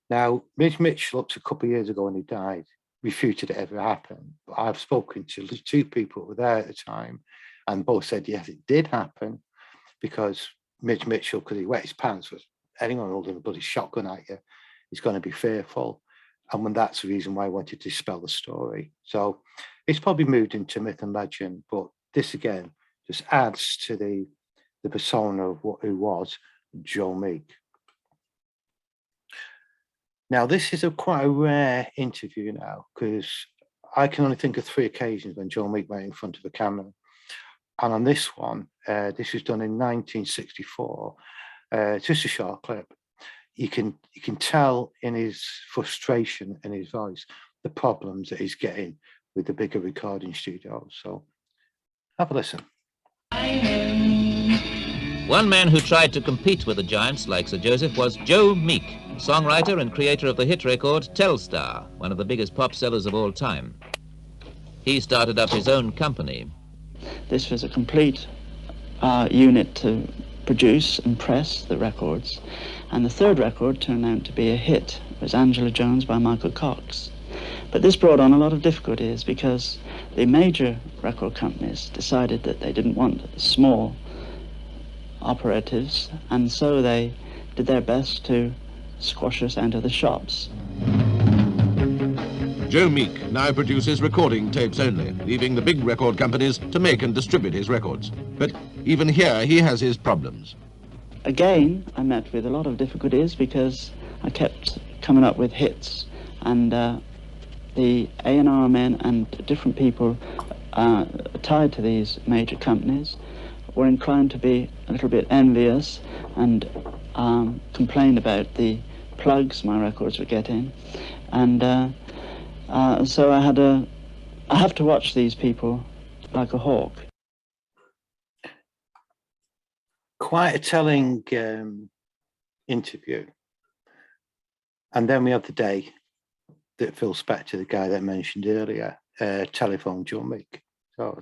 Now, Mitch Mitchell, up to a couple of years ago when he died, refuted it ever happened. But I've spoken to 2 people who were there at the time, and both said, yes, it did happen, because Mitch Mitchell, because he wet his pants, was anyone holding a bloody shotgun at you is going to be fearful. And when that's the reason why I wanted to dispel the story. So it's probably moved into myth and legend, but this again just adds to the persona of who was Joe Meek. Now, this is quite a rare interview now, because I can only think of 3 occasions when Joe Meek went in front of a camera. And on this one, this was done in 1964, just a short clip. You can tell in his frustration in his voice, the problems that he's getting with the bigger recording studios. So have a listen. One man who tried to compete with the giants like Sir Joseph was Joe Meek, songwriter and creator of the hit record Telstar, one of the biggest pop sellers of all time. He started up his own company. This was a complete unit to produce and press the records, and the third record turned out to be a hit. It was Angela Jones by Michael Cox. But this brought on a lot of difficulties because the major record companies decided that they didn't want small operatives, and so they did their best to squash us out of the shops. Joe Meek now produces recording tapes only, leaving the big record companies to make and distribute his records. But even here, he has his problems. Again, I met with a lot of difficulties because I kept coming up with hits, and the A&R men and different people tied to these major companies were inclined to be a little bit envious and complained about the plugs my records were getting, and so I have to watch these people like a hawk. Quite a telling interview. And then we have the day that Phil Spector, the guy that I mentioned earlier, telephoned Joe Meek. So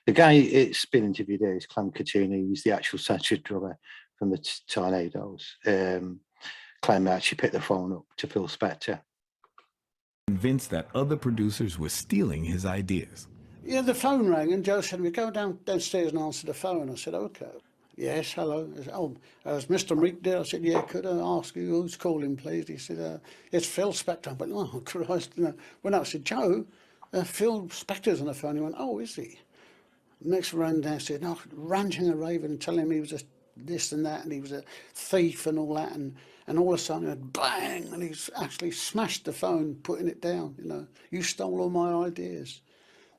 the guy it's been interviewed here is Clem Catini. He's the actual central drummer from the Tornadoes. Clem actually picked the phone up to Phil Spector. Convinced that other producers were stealing his ideas. Yeah, the phone rang and Joe said, we go downstairs and answer the phone. I said, okay. Yes, hello. I said, oh, is Mr. Meek there? I said, yeah, could I ask you who's calling, please? He said, it's Phil Spector. I went, oh, Christ. No. When I said, Joe, Phil Spector's on the phone. He went, oh, is he? Next ran down, said, no, ranting and raving and telling him he was a this and that and he was a thief and all that. And all of a sudden, it went bang, and he's actually smashed the phone, putting it down, you know. You stole all my ideas.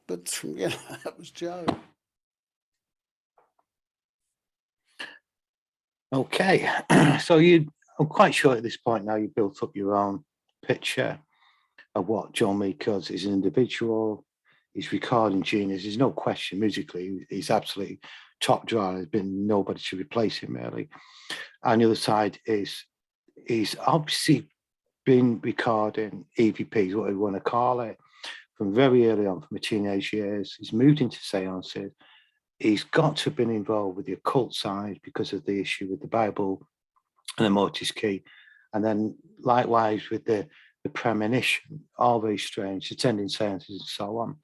But, you know, that was Joe. Okay, so I'm quite sure at this point now you've built up your own picture of what Joe Meek is. He's an individual, he's recording genius, there's no question musically, he's absolutely top drawer, there's been nobody to replace him really. On the other side is, he's obviously been recording EVPs, what we want to call it, from very early on, from the teenage years. He's moved into seances. He's got to have been involved with the occult side because of the issue with the Bible and the Mortis Key. And then likewise with the premonition, all very strange, attending seances and so on.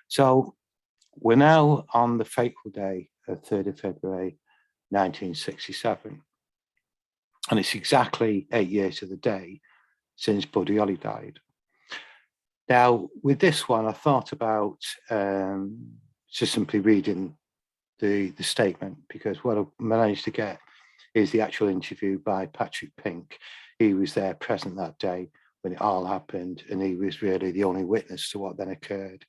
So we're now on the fateful day of 3rd of February, 1967. And it's exactly 8 years to the day since Buddy Holly died. Now, with this one, I thought about just simply reading the statement, because what I managed to get is the actual interview by Patrick Pink. He was there present that day when it all happened, and he was really the only witness to what then occurred.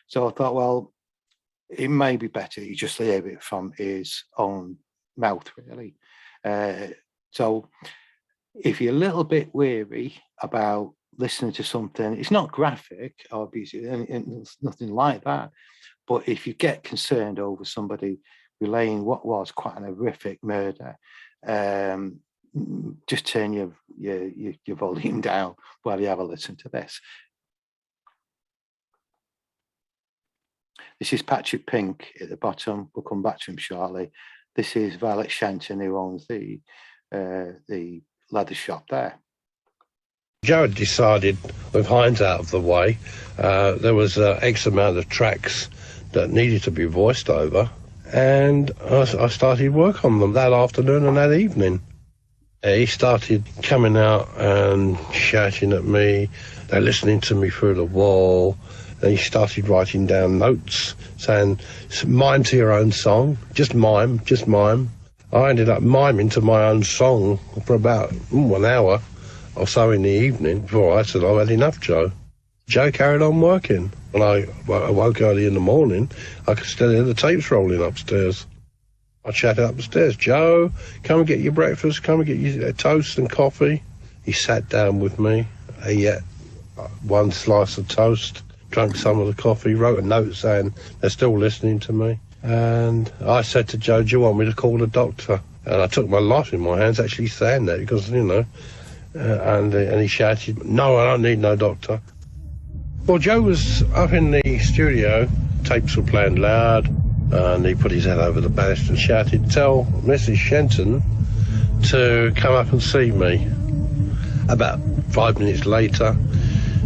So I thought, well, it may be better you just hear it from his own mouth, really. So if you're a little bit weary about listening to something, it's not graphic, obviously, and it's nothing like that. But if you get concerned over somebody relaying what was quite an horrific murder, just turn your volume down while you have a listen to this. This is Patrick Pink at the bottom. We'll come back to him shortly. This is Violet Shenton, who owns the leather shop there. Joe had decided, with Hines out of the way, there was X amount of tracks that needed to be voiced over, and I started work on them that afternoon and that evening. He started coming out and shouting at me, they're listening to me through the wall. Then he started writing down notes saying, mime to your own song, just mime. I ended up miming to my own song for about 1 hour or so in the evening before I said, I've had enough, Joe. Joe carried on working. When I woke early in the morning, I could still hear the tapes rolling upstairs. I chatted upstairs, Joe, come and get your breakfast, come and get your toast and coffee. He sat down with me, ate one slice of toast, drank some of the coffee, wrote a note saying they're still listening to me. And I said to Joe, do you want me to call the doctor? And I took my life in my hands actually saying that because, you know, and he shouted, no, I don't need no doctor. Well, Joe was up in the studio, tapes were playing loud, and he put his head over the banister and shouted, tell Mrs. Shenton to come up and see me. About 5 minutes later,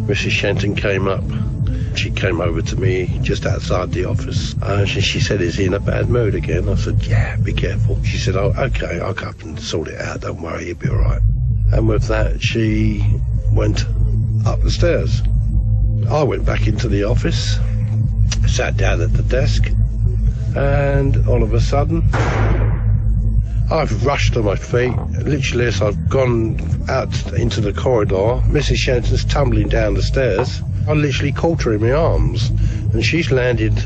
Mrs. Shenton came up. She came over to me just outside the office. She said, is he in a bad mood again? I said, yeah, be careful. She said, oh, okay, I'll come up and sort it out. Don't worry, you'll be all right. And with that, she went up the stairs. I went back into the office, sat down at the desk, and all of a sudden, I've rushed to my feet. Literally, as I've gone out into the corridor, Mrs. Shenton's tumbling down the stairs. I literally caught her in my arms, and she's landed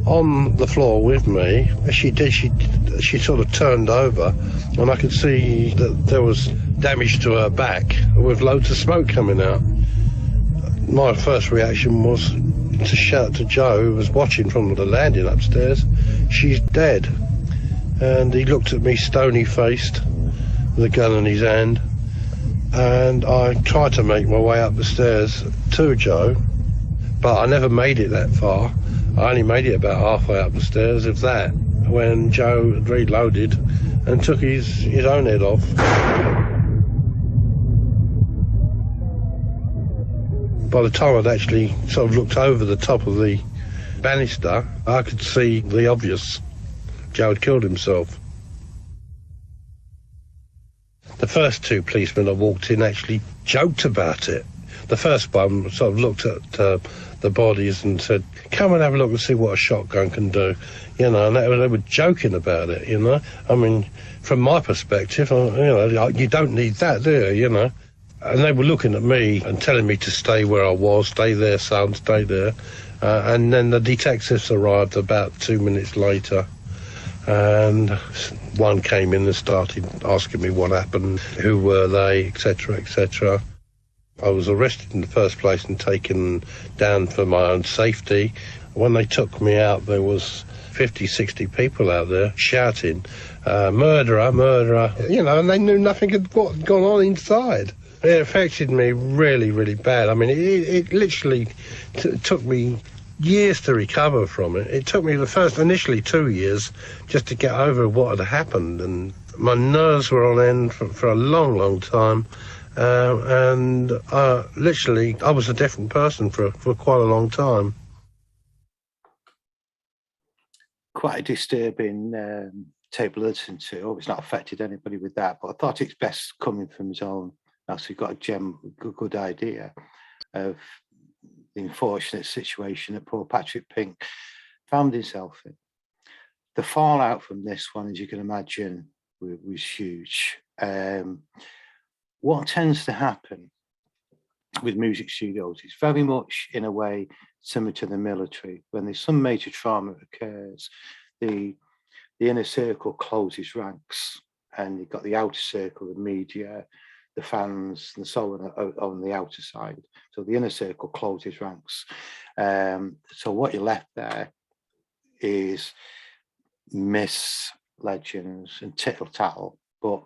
on the floor with me. As she did, she sort of turned over, and I could see that there was damage to her back with loads of smoke coming out. My first reaction was to shout to Joe, who was watching from the landing upstairs, she's dead. And he looked at me stony-faced with a gun in his hand, and I tried to make my way up the stairs to Joe, but I never made it that far. I only made it about halfway up the stairs, if that, when Joe reloaded and took his own head off. By the time I'd actually sort of looked over the top of the banister, I could see the obvious. Joe had killed himself. The first two policemen that walked in actually joked about it. The first one sort of looked at the bodies and said, come and have a look and see what a shotgun can do. You know, and they were joking about it, you know. I mean, from my perspective, you know, you don't need that, do you, you know. And they were looking at me and telling me to stay where I was, stay there, son, stay there. And then the detectives arrived about 2 minutes later. And one came in and started asking me what happened, who were they, etc., etc. I was arrested in the first place and taken down for my own safety. When they took me out, there was 50, 60 people out there shouting, murderer, murderer, you know, and they knew nothing had gone on inside. It affected me really, really bad. I mean, it literally took me years to recover from it. It took me initially 2 years just to get over what had happened, and my nerves were on end for a long, long time. And literally, I was a different person for quite a long time. Quite a disturbing tape to listen to. I hope it's not affected anybody with that, but I thought it's best coming from his own. Actually got a good idea of the unfortunate situation that poor Patrick Pink found himself in. The fallout from this one, as you can imagine, was huge. What tends to happen with music studios is very much, in a way, similar to the military. When there's some major trauma that occurs, the inner circle closes ranks, and you've got the outer circle, the media, the fans, and so on the outer side. So the inner circle closes ranks. So what you're left there is myths, legends, and tittle-tattle. But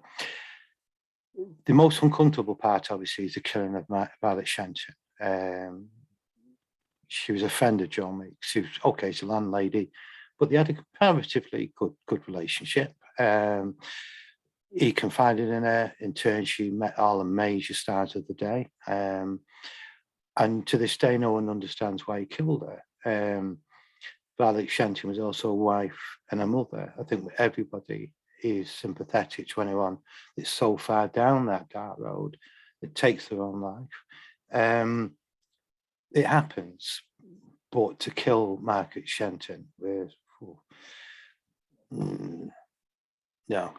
the most uncomfortable part, obviously, is the killing of Violet Shenton. She was a friend of Joe Meek. She was, okay, she's a landlady, but they had a comparatively good relationship. He confided in her. In turn, she met Arlen Major start of the day. And to this day, no one understands why he killed her. Violet Shenton was also a wife and a mother. I think everybody is sympathetic to anyone that's so far down that dark road that takes their own life. It happens, but to kill Margaret Shenton with, no.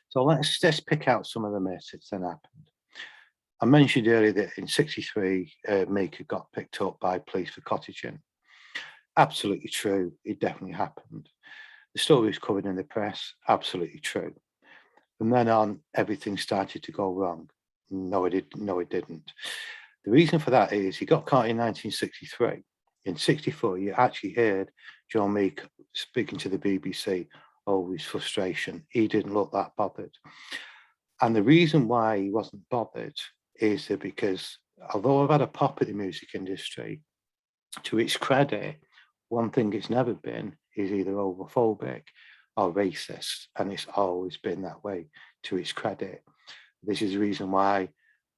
So let's pick out some of the myths that then happened. I mentioned earlier that in '63, Meek had got picked up by police for cottaging. Absolutely true. It definitely happened. The story was covered in the press. Absolutely true. From then on, everything started to go wrong. No, it didn't. The reason for that is he got caught in 1963. In 64, you actually heard Joe Meek speaking to the BBC over his frustration. He didn't look that bothered. And the reason why he wasn't bothered is that because although I've had a pop at the music industry, to its credit, one thing it's never been is either homophobic or racist. And it's always been that way, to its credit. This is the reason why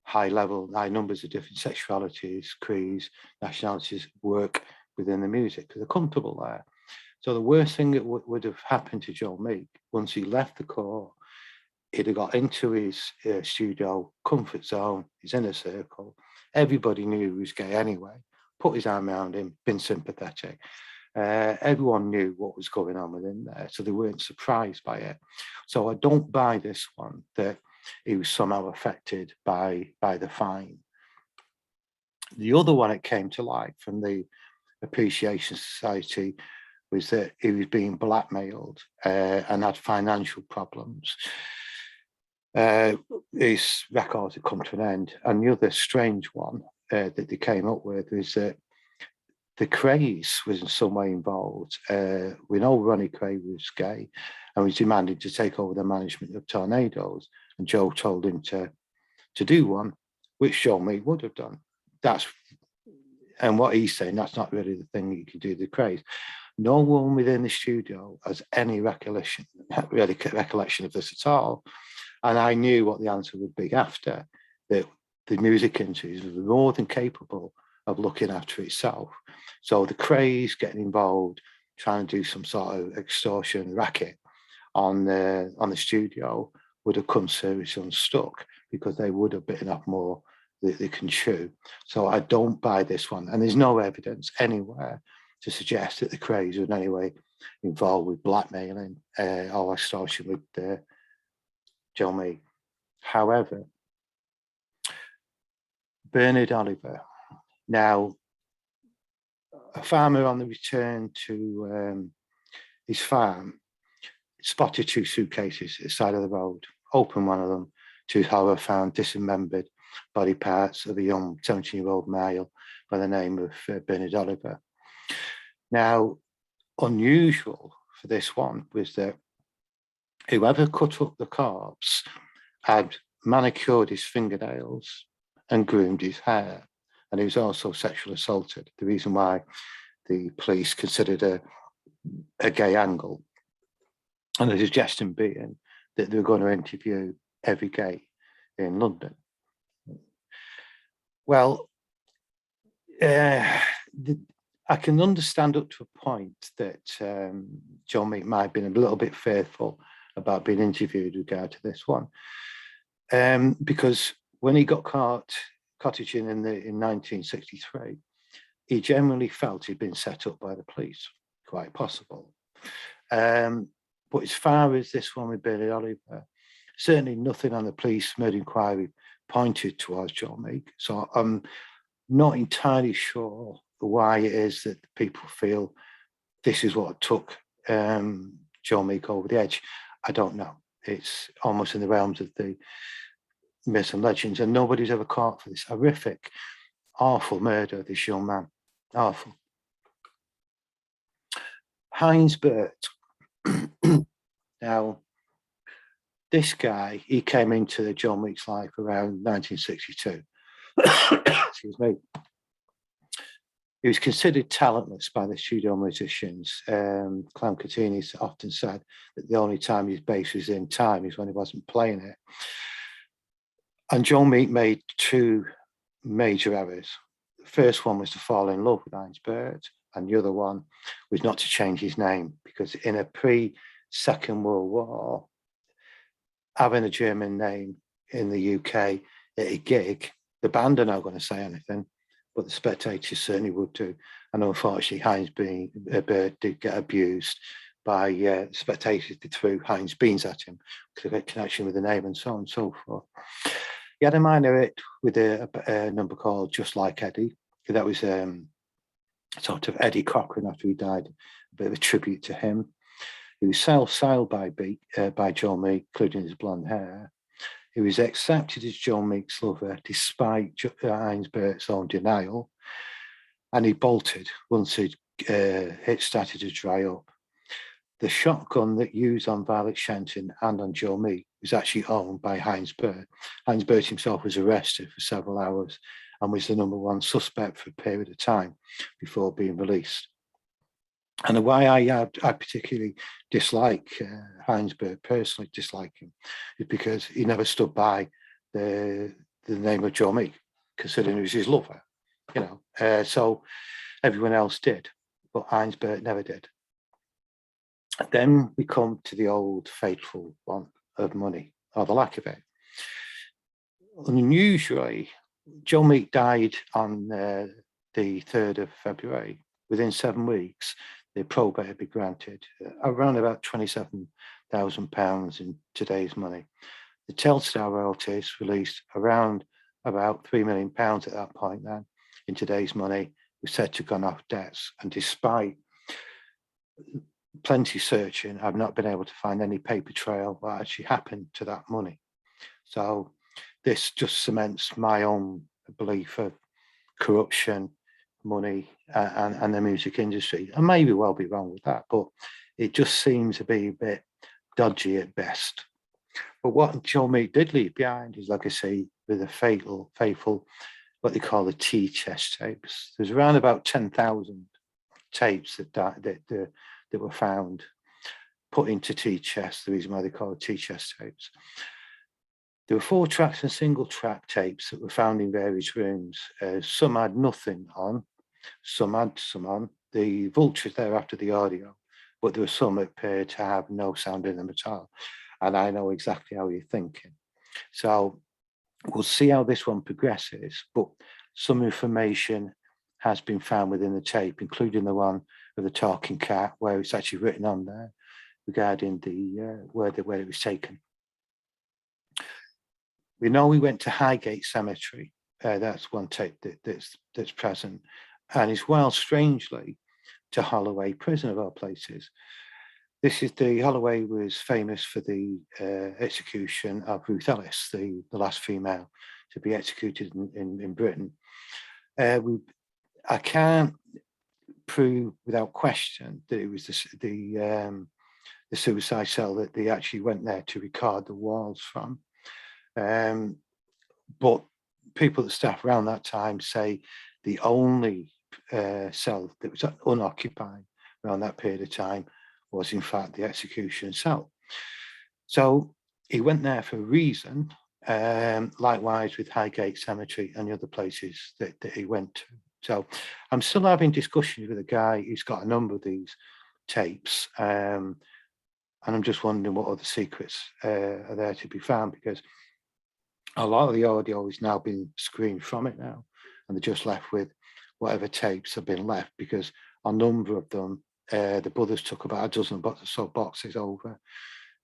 high numbers of different sexualities, creeds, nationalities work within the music because they're comfortable there. So the worst thing that would have happened to Joe Meek once he left the court, he'd have got into his studio comfort zone, his inner circle. Everybody knew he was gay anyway. Put his arm around him, been sympathetic. Everyone knew what was going on within there, so they weren't surprised by it. So I don't buy this one that he was somehow affected by the fine. The other one it came to light from the Appreciation Society was that he was being blackmailed and had financial problems. His records had come to an end. And the other strange one that they came up with is that the Craze was in some way involved. We know Ronnie Craig was gay and was demanding to take over the management of Tornadoes. And Joe told him to do one, which Joe Meek would have done. And what he's saying, that's not really the thing you can do the Craze. No one within the studio has any recollection of this at all. And I knew what the answer would be after, that the music industry was more than capable of looking after itself. So the Craze getting involved, trying to do some sort of extortion racket on the studio would have come seriously unstuck because they would have bitten off more than they can chew. So I don't buy this one. And there's no evidence anywhere to suggest that the Craze were in any way involved with blackmailing or extortion with Joe Meek. However, Bernard Oliver. Now, a farmer on the return to his farm spotted two suitcases at the side of the road, opened one of them to, however, found dismembered body parts of a young 17-year-old male by the name of Bernard Oliver. Now, unusual for this one was that whoever cut up the corpse had manicured his fingernails and groomed his hair. And he was also sexually assaulted. The reason why the police considered a gay angle. And the suggestion being that they were going to interview every gay in London. Well, I can understand up to a point that Joe Meek might have been a little bit fearful about being interviewed with regard to this one. Because when he got caught cottaging in 1963, he generally felt he'd been set up by the police, quite possible. But as far as this one with Bernard Oliver, certainly nothing on the police murder inquiry pointed towards Joe Meek. So I'm not entirely sure why it is that people feel this is what took Joe Meek over the edge. I don't know. It's almost in the realms of the myths and legends, and nobody's ever caught for this horrific, awful murder of this young man. Awful. Heinz Burt. Now, this guy, he came into the Joe Meek's life around 1962. Excuse me. He was considered talentless by the studio musicians. Clem Catini often said that the only time his bass was in time is when he wasn't playing it. And Joe Meek made two major errors. The first one was to fall in love with Heinz Burt, and the other one was not to change his name, because in a pre-Second World War, having a German name in the UK at a gig, the band are not going to say anything, but the spectators certainly would do. And unfortunately, Heinz Burt did get abused by spectators that threw Heinz beans at him because of a connection with the name and so on and so forth. He had a minor hit with a number called Just Like Eddie. That was sort of Eddie Cochran after he died, a bit of a tribute to him. He was self-styled by Joe Meek, including his blonde hair. He was accepted as Joe Meek's lover despite Heinsberg's own denial, and he bolted once it started to dry up. The shotgun that used on Violet Shenton and on Joe Meek was actually owned by Heinsberg. Heinsberg himself was arrested for several hours and was the #1 suspect for a period of time before being released. And why I particularly dislike Heinsberg, personally dislike him, is because he never stood by the name of Joe Meek, considering he was his lover, you know. So everyone else did, but Heinsberg never did. Then we come to the old fateful one of money, or the lack of it. Unusually, Joe Meek died on the 3rd of February. Within 7 weeks, the probate had been granted, around about £27,000 in today's money. The Telstar royalties released around about £3 million at that point then, in today's money, was said to have gone off debts. And despite plenty searching, I've not been able to find any paper trail what actually happened to that money. So this just cements my own belief of corruption, money, and the music industry. I may well be wrong with that, but it just seems to be a bit dodgy at best. But what Joe Meek did leave behind is legacy with a faithful, what they call the tea chest tapes. There's around about 10,000 tapes that were found, put into tea chests, the reason why they call it tea chest tapes. There were 4 tracks and single track tapes that were found in various rooms. Some had nothing on, some had some on. The vultures there after the audio, but there were some that appeared to have no sound in them at all. And I know exactly how you're thinking. So we'll see how this one progresses, but some information has been found within the tape, including the one of the talking cat, where it's actually written on there regarding the where it was taken. We know we went to Highgate Cemetery. That's one tape that's present, and as well, strangely, to Holloway Prison of all places. This is the Holloway was famous for the execution of Ruth Ellis, the last female to be executed in Britain. I can't prove without question that it was the suicide cell that they actually went there to record the walls from. But people that staff around that time say the only cell that was unoccupied around that period of time was in fact the execution cell. So he went there for a reason, likewise with Highgate Cemetery and the other places that he went to. So I'm still having discussions with a guy who's got a number of these tapes, and I'm just wondering what other secrets are there to be found, because a lot of the audio has now been screened from it now, and they're just left with whatever tapes have been left, because a number of them, the brothers took about a dozen boxes over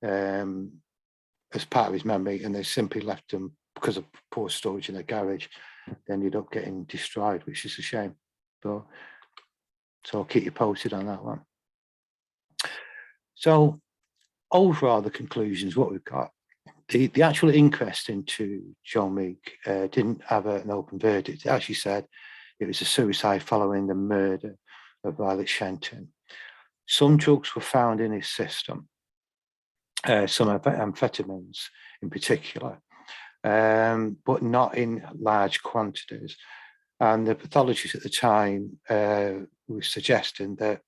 as part of his memory, and they simply left them because of poor storage in the garage. They ended up getting destroyed, which is a shame. So I'll keep you posted on that one. So overall, the conclusions, what we've got, the actual inquest into Joe Meek didn't have an open verdict. It actually said it was a suicide following the murder of Violet Shenton. Some drugs were found in his system, some amphetamines in particular, but not in large quantities. And the pathologists at the time were suggesting that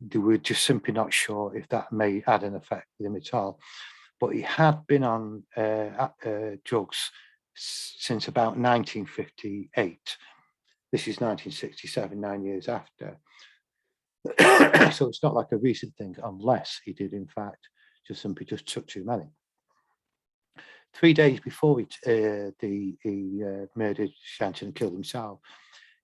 they were just simply not sure if that may had an effect with him at all. But he had been on drugs since about 1958. This is 1967, 9 years after. So it's not like a recent thing, unless he did in fact just simply took too many. 3 days before he murdered Shenton and killed himself,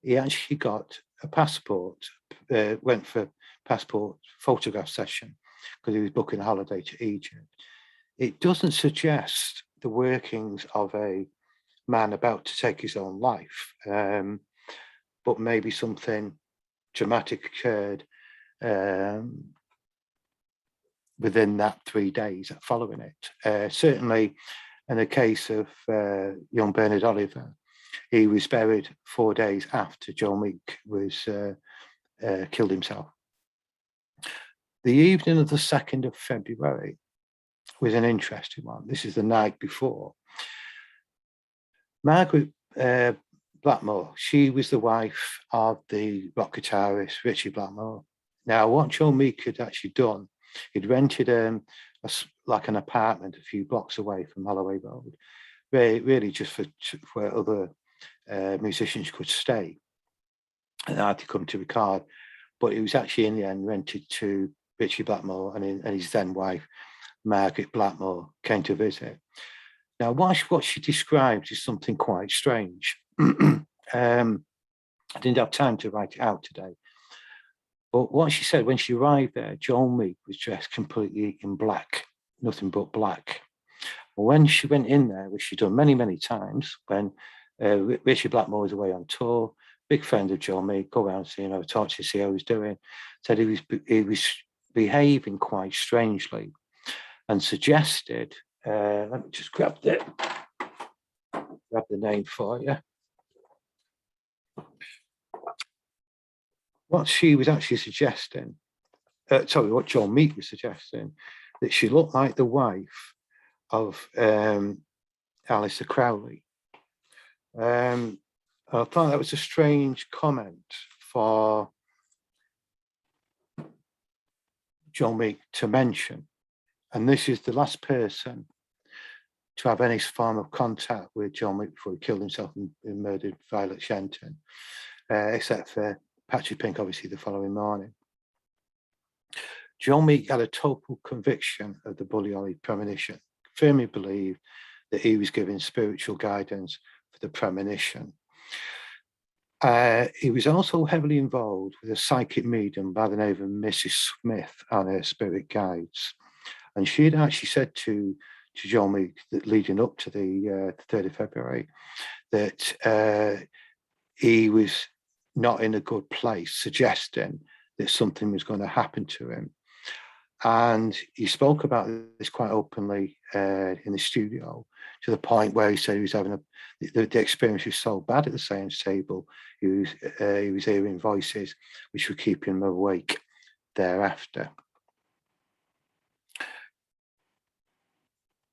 he actually got a passport, went for passport photograph session because he was booking a holiday to Egypt. It doesn't suggest the workings of a man about to take his own life, but maybe something dramatic occurred within that 3 days following it. Certainly, In the case of young Bernard Oliver, he was buried 4 days after Joe Meek was killed himself. The evening of the 2nd of February was an interesting one. This is the night before. Margaret Blackmore, she was the wife of the rock guitarist Richie Blackmore. Now, what Joe Meek had actually done, he'd rented like an apartment a few blocks away from Holloway Road, really just for where other musicians could stay and had to come to record. But it was actually in the end rented to Richie Blackmore and his then wife, Margaret Blackmore, came to visit. Now, what she describes is something quite strange. I didn't have time to write it out today. But what she said, when she arrived there, Joe Meek was dressed completely in black, nothing but black. When she went in there, which she'd done many, many times, when Richie Blackmore was away on tour, big friend of Joe Meek, go around, talk to him, see how he was doing, said he was behaving quite strangely and suggested, let me just grab the name for you. What she was actually suggesting, what Joe Meek was suggesting, that she looked like the wife of Alistair Crowley. I thought that was a strange comment for Joe Meek to mention. And this is the last person to have any form of contact with Joe Meek before he killed himself and murdered Violet Shenton, except for Patrick Pink, obviously, the following morning. Joe Meek had a total conviction of the Buddy Holly premonition, firmly believed that he was giving spiritual guidance for the premonition. He was also heavily involved with a psychic medium by the name of Mrs. Smith and her spirit guides. And she had actually said to Joe Meek that leading up to the 3rd of February, that he was not in a good place, suggesting that something was going to happen to him. And he spoke about this quite openly in the studio, to the point where he said he was having the experience was so bad at the seance table, he was hearing voices which were keeping him awake thereafter.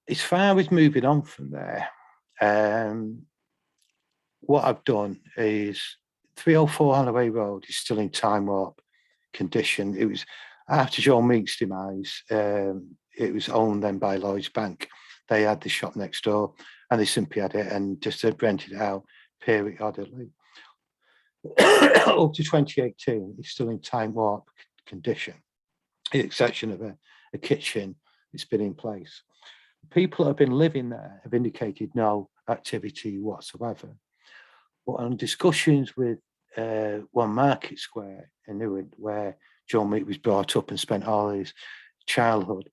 As far as moving on from there, what I've done is 304 Holloway Road is still in time warp condition. It was after Joe Meek's demise. It was owned then by Lloyd's Bank. They had the shop next door, and they simply had it and just rented it out periodically. Up to 2018, it's still in time warp condition, with the exception of a kitchen that's been in place. People that have been living there have indicated no activity whatsoever. But on discussions with One Market Square in Newark, where Joe Meek was brought up and spent all his childhood,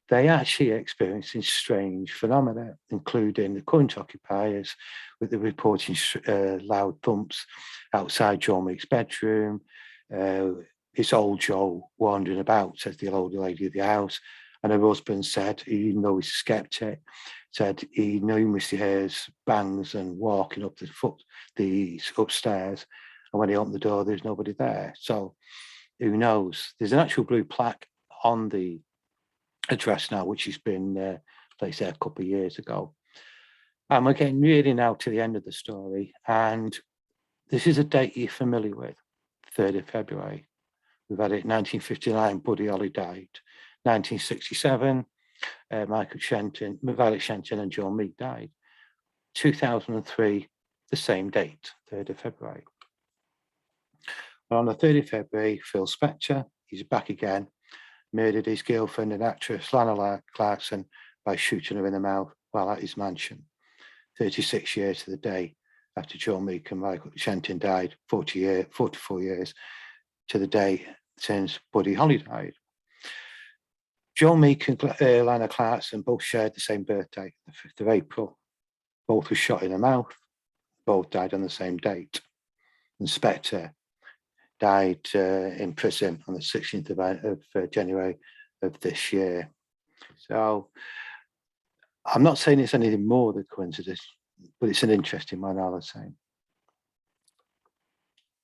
they actually experiencing strange phenomena, including the current occupiers with the reporting loud thumps outside Joe Meek's bedroom. It's old Joe wandering about, says the old lady of the house. And her husband said, even though he's a skeptic, said he numerous hears bangs and walking up the upstairs. And when he opened the door, there's nobody there. So who knows? There's an actual blue plaque on the address now, which has been placed there a couple of years ago. And we're getting really now to the end of the story. And this is a date you're familiar with, 3rd of February. We've had it 1959, Buddy Holly died. 1967, Michael Shenton, Violet Shenton and Joe Meek died. 2003, the same date, 3rd of February. On the 3rd of February, Phil Spector, he's back again, murdered his girlfriend and actress Lana Clarkson by shooting her in the mouth while at his mansion. 36 years to the day after Joe Meek and Michael Shenton died, 44 years to the day since Buddy Holly died. Joe Meek and Lana Clarkson both shared the same birthday, the 5th of April. Both were shot in the mouth. Both died on the same date. And Spector died in prison on the 16th of January of this year. So I'm not saying it's anything more than coincidence, but it's an interesting one, all the same.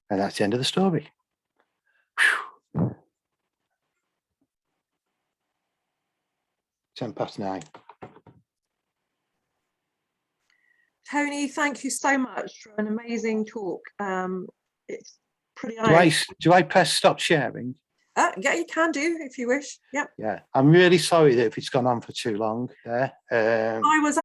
And that's the end of the story. Whew. 9:10. Tony, thank you so much for an amazing talk. It's pretty nice. Do I press stop sharing? Yeah, you can do if you wish. Yeah. Yeah, I'm really sorry that if it's gone on for too long there. I was